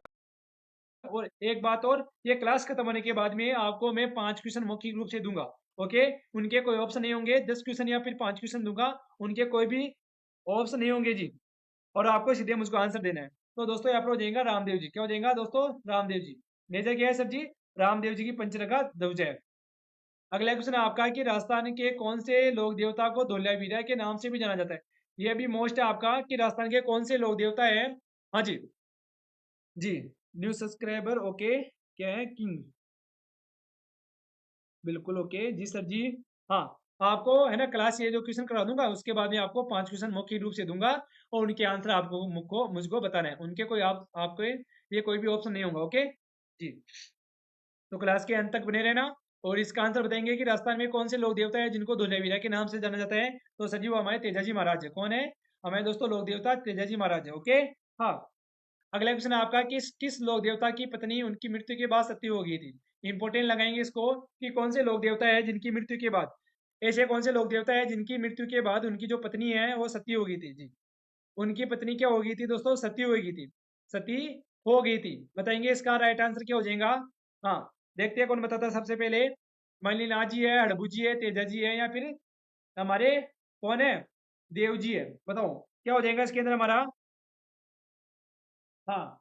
और एक बात और, ये क्लास खत्म होने के बाद में आपको मैं 5 क्वेश्चन मौखिक रूप से दूंगा। ओके, उनके कोई ऑप्शन नहीं होंगे। 10 क्वेश्चन या फिर 5 क्वेश्चन दूंगा, उनके कोई भी ऑप्शन नहीं होंगे जी। और आपको सीधे मुझको आंसर देना है। तो दोस्तों यहाँ पर हो जाएगा रामदेव जी। क्या हो जाएगा दोस्तों? रामदेव जी। मेजर क्या है सर जी? रामदेव जी की पंचरखा ध्वज है। अगला क्वेश्चन आपका है कि राजस्थान के कौन से लोक देवता को धोलावीरा के नाम से भी जाना जाता है? ये भी मोस्ट है आपका, कि राजस्थान के कौन से लोक देवता है? हाँ जी, जी, न्यू सब्सक्राइबर। ओके, क्या है? किंग, बिल्कुल, ओके जी सर जी। हाँ, आपको है ना क्लास ये जो क्वेश्चन करा दूंगा, उसके बाद में आपको 5 क्वेश्चन मौखिक रूप से दूंगा, और उनके आंसर आपको मुझको बताना है। उनके कोई आपको ये कोई भी ऑप्शन नहीं होगा। ओके जी, तो क्लास के अंत तक बने रहना। और इसका आंसर बताएंगे कि राजस्थान में कौन से लोक देवता है जिनको धोलावीरा के नाम से जाना जाता है? तो सर जी वो हमारे तेजाजी महाराज है। कौन है? हमारे दोस्तों लोक देवता तेजाजी महाराज है। ओके, हाँ। अगला क्वेश्चन है आपका, किस लोक देवता की पत्नी उनकी मृत्यु के बाद सती हो गई थी? इंपोर्टेंट लगाएंगे इसको, कि कौन से लोक देवता है जिनकी मृत्यु के बाद, ऐसे कौन से लोक देवता है जिनकी मृत्यु के बाद उनकी जो पत्नी है वो सती हो गई थी जी? उनकी पत्नी क्या हो गई थी दोस्तों? सती हो गई थी, सती हो गई थी। बताएंगे इसका राइट आंसर क्या हो जाएगा? हाँ, देखते हैं कौन बताता है सबसे पहले। मल्लीनाथ जी है, हड़बू जी है, तेजा जी है, या फिर हमारे कौन है? देव जी है। बताओ क्या हो जाएगा इसके अंदर हमारा। हाँ,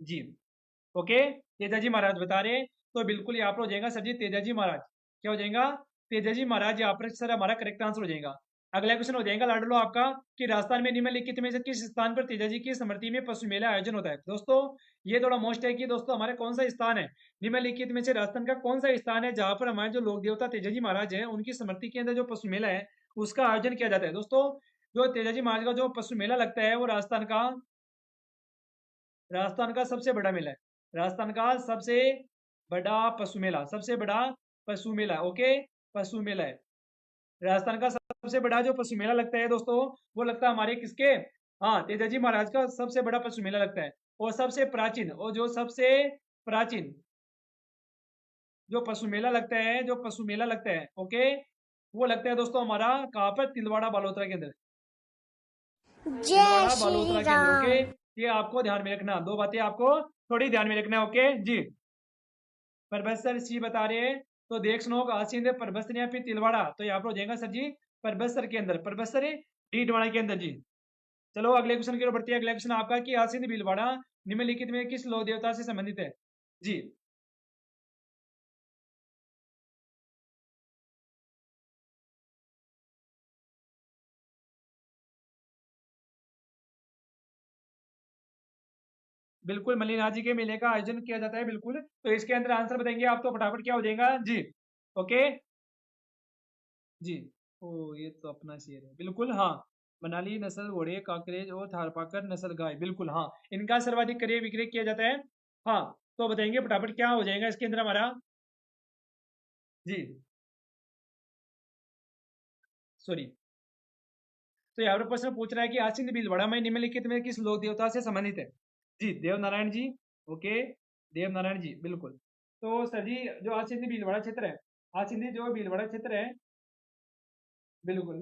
जी। ओके, तेजाजी महाराज बता रहे हैं, तो बिल्कुल यहाँ पर हो जाएगा सर जी तेजाजी महाराज। क्या हो जाएगा? तेजाजी महाराज यहाँ पर सर हमारा करेक्ट आंसर हो जाएगा। अगला क्वेश्चन हो जाएगा लाडलो आपका कि राजस्थान में निम्नलिखित में से किस स्थान पर तेजाजी की स्मृति में पशु मेला आयोजन होता है? दोस्तों ये थोड़ा मोस्ट है कि दोस्तों हमारे कौन सा स्थान है निम्नलिखित में से राजस्थान का कौन सा स्थान है जहां पर हमारे जो लोक देवता तेजाजी महाराज है उनकी स्मृति के अंदर जो पशु मेला है उसका आयोजन किया जाता है? दोस्तों जो तेजाजी महाराज का जो पशु मेला लगता है वो राजस्थान का सबसे बड़ा मेला है। राजस्थान का सबसे बड़ा पशु मेला, सबसे बड़ा पशु मेला। ओके, पशु मेला है राजस्थान का सबसे बड़ा जो पशु मेला लगता है दोस्तों, वो लगता है हमारे किसके? हाँ, तेजाजी महाराज का सबसे बड़ा पशु मेला लगता है। और सबसे प्राचीन और जो सबसे प्राचीन जो पशु मेला लगता है, जो पशु मेला लगता है, ओके, वो लगता है दोस्तों हमारा कहाँ पर? तिलवाड़ा बालोतरा के अंदर। जय तिलवाड़ा श्री बालोतरा के अंदर। ओके, राम। ये आपको ध्यान में रखना, दो बातें आपको थोड़ी ध्यान में रखना है। ओके जी। परबत सर सी बता रहे हैं, तो देख सुनो आसिंद परबत या फिर तिलवाड़ा, तो यहाँ पर हो जाएगा सर जी परबत सर के अंदर, परबत सर डीडवाड़ा के अंदर जी। चलो अगले क्वेश्चन की ओर बढ़ते हैं। अगला क्वेश्चन आपका कि आसिंद भीलवाड़ा निम्नलिखित में किस लोक देवता से संबंधित है? जी बिल्कुल, मल्लिनाथ जी के मेले का आयोजन किया जाता है बिल्कुल। तो इसके अंदर आंसर बताएंगे आप तो फटाफट क्या हो जाएगा जी। ओके जी। ओ ये तो अपना शेर है बिल्कुल, हाँ। मनाली नस्ल घोड़े, काकरेज और थारपाकर नस्ल गाय, बिल्कुल हाँ। इनका सर्वाधिक क्रय विक्रय किया जाता है। हाँ, तो बताएंगे फटाफट क्या हो जाएगा इसके अंदर हमारा? जी सॉरी। तो यहाँ पर प्रश्न पूछ रहा है कि आसिंद भीलवाड़ा में निम्नलिखित में किस लोक देवता से संबंधित है? जी देव नारायण जी। ओके, देव नारायण जी बिल्कुल। तो सर जी जो आसिंद भीलवाड़ा क्षेत्र है, आसिंद जो भीलवाड़ा क्षेत्र है, बिल्कुल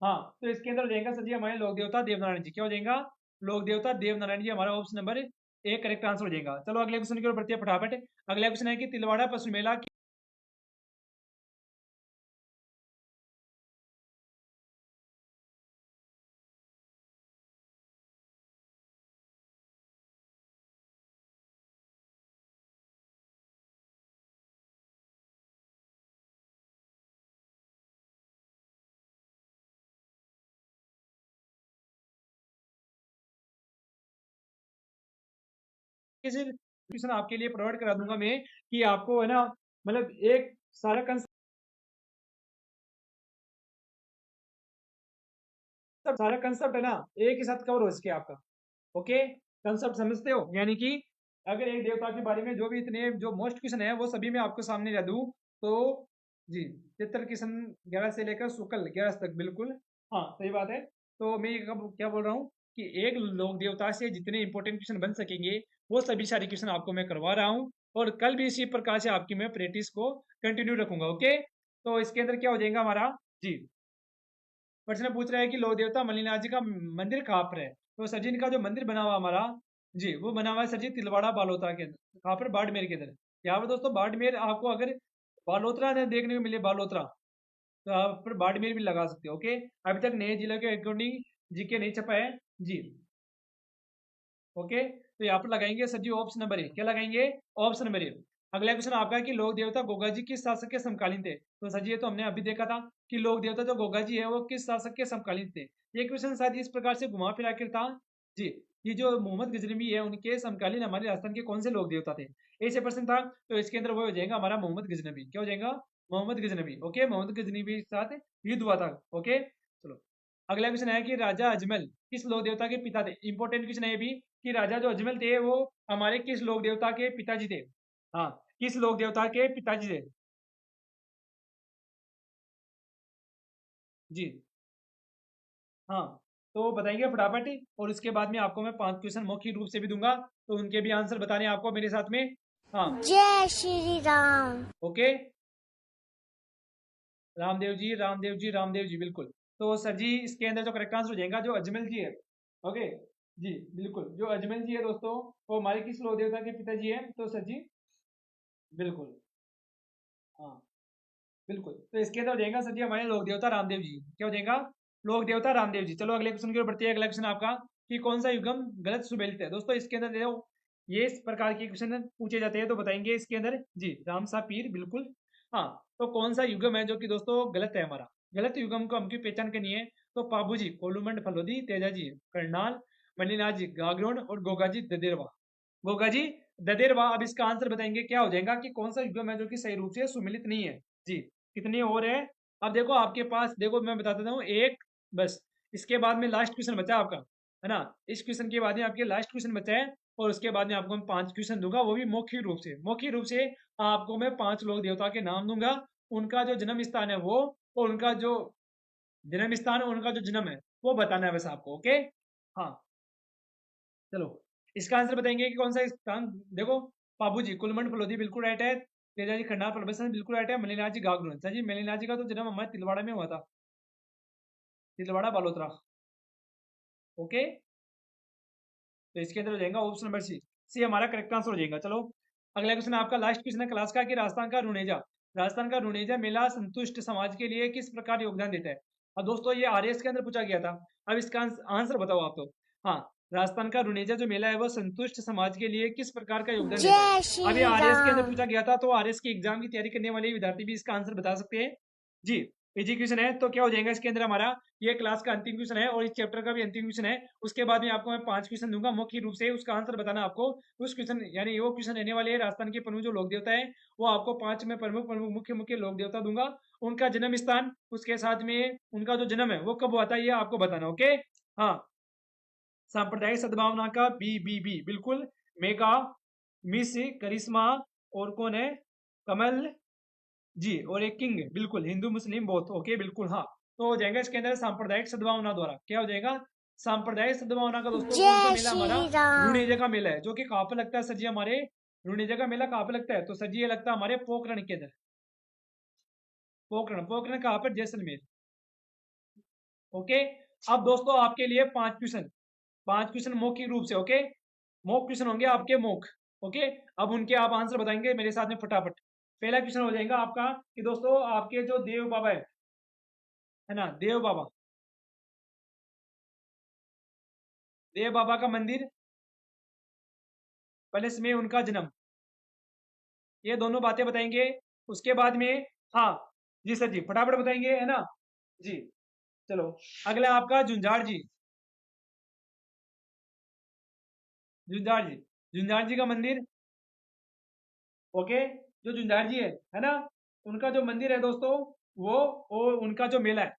हाँ, तो इसके अंदर हो जाएगा सर जी हमारे लोक देवता देवनारायण जी। क्या हो जाएगा? लोक देवता देवनारायण जी हमारा ऑप्शन नंबर एक करेक्ट आंसर हो जाएगा। चलो अगले क्वेश्चन की ओर बढ़ते हैं फटाफट। अगला क्वेश्चन है कि तिलवाड़ा पशु मेला किस क्वेश्चन आपके लिए प्रोवाइड करा दूंगा मैं कि आपको है ना, मतलब एक सारा सारा कंसेप्ट है ना एक ही साथ कवर हो सके आपका। ओके, कंसेप्ट समझते हो? यानी कि अगर एक देवता के बारे में जो भी इतने जो मोस्ट क्वेश्चन है वो सभी मैं आपको सामने रख दूं, तो जी चित्र किशन 11 से लेकर शुक्ल 11 तक, बिल्कुल हाँ सही बात है। तो मैं ये क्या बोल रहा हूँ कि एक लोक देवता से जितने इंपॉर्टेंट क्वेश्चन बन सकेंगे वो सभी सारे क्वेश्चन आपको मैं करवा रहा हूँ, और कल भी इसी प्रकार से आपकी मैं प्रैक्टिस को कंटिन्यू रखूंगा। ओके, तो इसके अंदर क्या हो जाएगा हमारा? जी प्रश्न पूछ रहा है कि लोक देवता मल्लिनाथ जी का मंदिर कहाँ पर है? तो सर जी इनका जो मंदिर बना हुआ हमारा, जी वो बना हुआ है सर जी तिलवाड़ा बालोतरा के अंदर। कहाँ पर? बाड़मेर के अंदर। यहाँ पर दोस्तों बाड़मेर आपको अगर बालोतरा ने देखने को मिले बालोतरा, तो आप पर बाड़मेर भी लगा सकते हो। ओके, अभी तक नए जिले के अकॉर्डिंग जीके नहीं छपा है जी। ओके, तो यहाँ पर लगाएंगे sir ji option number A. क्या लगाएंगे? Option number A. अगला क्वेश्चन आपका है कि लोक देवता गोगा जी किस शासक के समकालीन थे? तो सर जी ये तो हमने अभी देखा था कि लोक देवता जो गोगा जी है वो किस शासक के समकालीन थे। ये क्वेश्चन शायद इस प्रकार से घुमा फिरा कर था जी, ये जो मोहम्मद गजनवी है उनके समकालीन हमारे राजस्थान के कौन से लोक देवता थे, ऐसे प्रश्न था। तो इसके अंदर वो हो जाएगा हमारा मोहम्मद गजनवी। क्या हो जाएगा? मोहम्मद गजनवी। ओके, मोहम्मद गजनवी के साथ युद्ध हुआ था। ओके चलो अगला क्वेश्चन है कि राजा अजमल किस लोक देवता के पिता थे? इंपॉर्टेंट क्वेश्चन है ये भी कि राजा जो अजमल थे वो हमारे किस लोक देवता के पिताजी थे? हाँ, किस लोक देवता के पिताजी थे? जी हाँ, तो बताएंगे फटाफट, और उसके बाद में आपको मैं 5 क्वेश्चन मौखिक रूप से भी दूंगा, तो उनके भी आंसर बताने हैं आपको मेरे साथ में। हाँ जय श्री राम। ओके, रामदेव जी रामदेव जी रामदेव जी बिल्कुल। तो सर जी इसके अंदर जो करेक्ट आंसर हो जाएगा जो अजमल जी है। ओके जी बिल्कुल, जो अजमल जी है दोस्तों वो हमारे किस लोक देवता के पिताजी है? तो सर जी बिल्कुल हाँ बिल्कुल, तो इसके अंदर हो जाएगा सर जी हमारे लोक देवता रामदेव जी। क्या हो जाएगा? लोक देवता रामदेव जी। चलो अगले क्वेश्चन की ओर बढ़ते हैं। अगला क्वेश्चन आपका कि कौन सा युगम गलत सुमेलित है? दोस्तों इसके अंदर देखो ये इस प्रकार के क्वेश्चन पूछे जाते हैं तो बताएंगे इसके अंदर जी। राम सा पीर, बिल्कुल। हाँ, तो कौन सा युगम है जो कि दोस्तों गलत है हमारा? गलत युगम को हमकी पहचान करनी है। तो पाबूजी कोलूमंड फलोदी, तेजाजी करनाल, मणिनाथ जी गागरोन और गोगा जी ददेरवा। गोगा जी ददेरवा। अब इसका आंसर बताएंगे क्या हो जाएगा कि कौन सा युगम है जो कि सही रूप से सुमिलित नहीं है जी। कितनी और है? अब देखो आपके पास, देखो मैं बता देता हूँ एक बस। इसके बाद में लास्ट क्वेश्चन बचा है आपका, है ना। इस क्वेश्चन के बाद में आपके लास्ट क्वेश्चन बचा है और उसके बाद में आपको मैं 5 क्वेश्चन दूंगा, वो भी मौखिक रूप से। मौखिक रूप से आपको मैं 5 लोक देवता के नाम दूंगा, उनका जो जन्म स्थान है वो, और उनका जो जन्म स्थान और उनका जो जन्म है वो बताना है बस आपको। ओके, हाँ, चलो इसका आंसर बताएंगे कि कौन सा स्थान। देखो, पाबू जी कुलमंड फलोदी बिल्कुल राइट है। तेजा जी खन्ना प्रबसन बिल्कुल राइट है। मलिनाथ जी गागरुन, अच्छा जी मलिनाथ जी का तो जन्म हमारे तिलवाड़ा में हुआ था, तिलवाड़ा बालोतरा। ओके, तो इसके अंदर हो जाएगा ऑप्शन नंबर सी। सी हमारा करेक्ट आंसर हो जाएगा। चलो अगला क्वेश्चन आपका लास्ट क्वेश्चन है क्लास का कि राजस्थान का रुनेजा, राजस्थान का रुनेजा मेला संतुष्ट समाज के लिए किस प्रकार योगदान देता है? अब दोस्तों ये आरएस के अंदर पूछा गया था। अब इसका आंसर बताओ आप तो। हाँ, राजस्थान का रुनेजा जो मेला है वो संतुष्ट समाज के लिए किस प्रकार का योगदान देता है? जय अब ये श्री आरएस के अंदर राम। पूछा गया था, तो आरएस की एग्जाम की तैयारी करने वाले विद्यार्थी भी इसका आंसर बता सकते हैं जी। इजी क्वेश्चन है, तो क्या हो जाएगा इसके अंदर हमारा, ये क्लास का अंतिम क्वेश्चन है और इस चैप्टर का भी अंतिम क्वेश्चन है। उसके बाद में आपको मैं 5 क्वेश्चन दूंगा मुख्य रूप से, उसका आंसर बताना आपको। उस क्वेश्चन यानी वो क्वेश्चन रहने वाले हैं राजस्थान के प्रमुख जो लोक देवता है, वो आपको 5 में प्रमुख प्रमुख मुख्य मुख्य लोक देवता दूंगा, उनका जन्म स्थान, उसके साथ में उनका जो जन्म है वो कब हुआ था ये आपको बताना। ओके, हाँ, सांप्रदायिक सद्भावना का बी बिल्कुल। मेगा, मिस, करिश्मा, और कौन है, कमल जी, और एक किंग, बिल्कुल हिंदू मुस्लिम बोथ। ओके, बिल्कुल, हाँ। तो हो जाएगा इसके अंदर सांप्रदायिक सद्भावना द्वारा, क्या हो जाएगा, सांप्रदायिक सद्भावना का दोस्तों कौन सा जय मेला हमारा? श्री राम। रुणेजा का मेला है, जो कि कहाँ पे लगता है सर जी हमारे? रुणेजा का मेला कहाँ पे लगता है? तो सर जी ये लगता है हमारे पोखरण के अंदर। पोखरण, पोखरण कहाँ पर? जैसलमेर। ओके, अब दोस्तों आपके लिए 5 क्वेश्चन, 5 क्वेश्चन मौखिक रूप से। ओके, मॉक क्वेश्चन होंगे आपके, मॉक। ओके, अब उनके आप आंसर बताएंगे मेरे साथ में फटाफट। पहला क्वेश्चन हो जाएगा आपका कि दोस्तों आपके जो देव बाबा है ना, देव बाबा, देव बाबा का मंदिर प्लस में उनका जन्म, ये दोनों बातें बताएंगे। उसके बाद में, हाँ जी सर जी, फटाफट बताएंगे, है ना जी। चलो अगला आपका झुंझाड़ जी, झुंझाड़ जी, झुंझाड़ जी का मंदिर। ओके, जो झुंझाड़ जी है ना, उनका जो मंदिर है दोस्तों वो, और उनका जो मेला है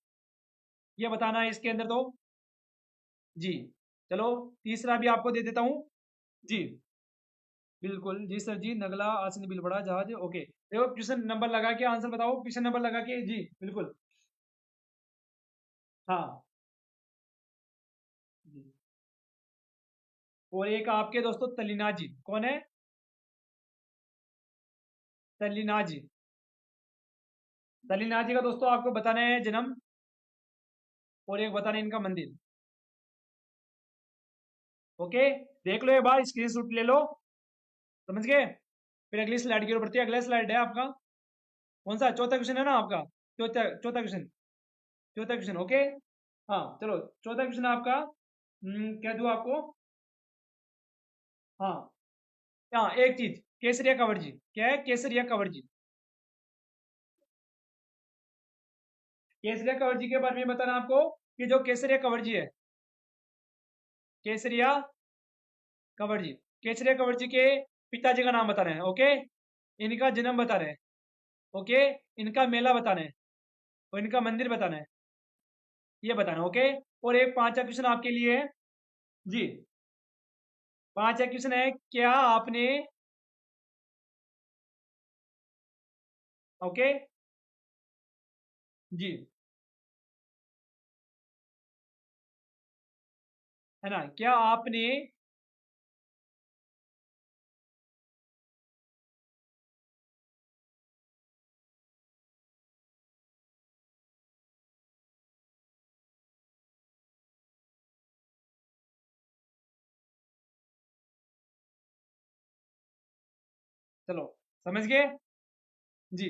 ये बताना है इसके अंदर तो जी। चलो तीसरा भी आपको दे देता हूँ जी, बिल्कुल जी सर जी, नगला आसन बिलबड़ा जहाज। ओके, देखो क्वेश्चन नंबर लगा के आंसर बताओ, क्वेश्चन नंबर लगा के जी, बिल्कुल, हाँ जी। और एक आपके दोस्तों तल्लीनाथ जी, कौन है? तल्लीनाथ जी, तल्लीनाथ जी का दोस्तों आपको बताना है जन्म, और एक बताना है इनका मंदिर। ओके, देख लो एक बार, स्क्रीनशॉट ले लो, समझ गए? फिर अगली स्लाइड की ओर बढ़ते हैं। अगला स्लाइड है आपका कौन सा? चौथा क्वेश्चन है ना आपका, चौथा चौथा क्वेश्चन, चौथा क्वेश्चन। ओके, हाँ चलो चौथा क्वेश्चन आपका, क्या दूं आपको? हाँ, हाँ एक चीज, केसरिया कंवर जी, क्या है केसरिया कंवर जी? केसरिया कंवर जी के बारे में बताना आपको कि जो केसरिया कंवर जी है, केसरिया कंवर जी, केसरिया कंवर जी के पिताजी का नाम बता रहे हैं। ओके, इनका जन्म बता रहे हैं। ओके, इनका मेला बताना है और इनका मंदिर बताना है, ये बताना। ओके, और एक पांचवा क्वेश्चन आपके लिए है जी। पांचवा क्वेश्चन है, क्या आपने, ओके जी, है ना, क्या आपने, चलो समझ गए जी।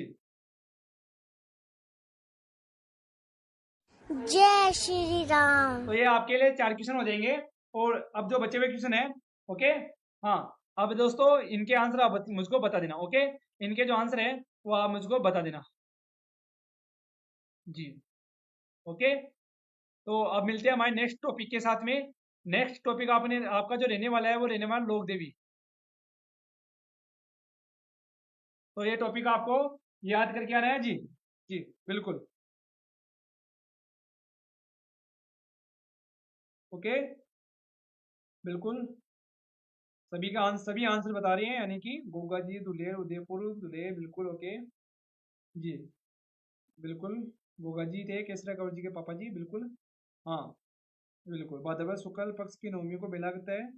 जय श्री राम। तो ये आपके लिए 4 क्वेश्चन हो जाएंगे, और अब जो बचे हुए क्वेश्चन है, ओके, हाँ, अब दोस्तों इनके आंसर आप मुझको बता देना, ओके। इनके जो आंसर है वो आप मुझको बता देना जी, ओके। तो अब मिलते हैं हमारे नेक्स्ट टॉपिक के साथ में। नेक्स्ट टॉपिक आपने आपका जो रहने वाला है वो रहने वाला लोक देवी। तो ये टॉपिक आपको याद करके आना है जी। जी बिल्कुल, ओके, बिल्कुल। सभी आंसर बता रहे हैं, यानी कि गोगा जी, दुलेर, उदयपुर, दुलेर, बिल्कुल ओके जी, बिल्कुल। गोगा जी थे केसरा कंवर जी के पापा जी, बिल्कुल। हाँ, बिल्कुल। भाद्रपद शुक्ल पक्ष की नवमी को बेला करता है।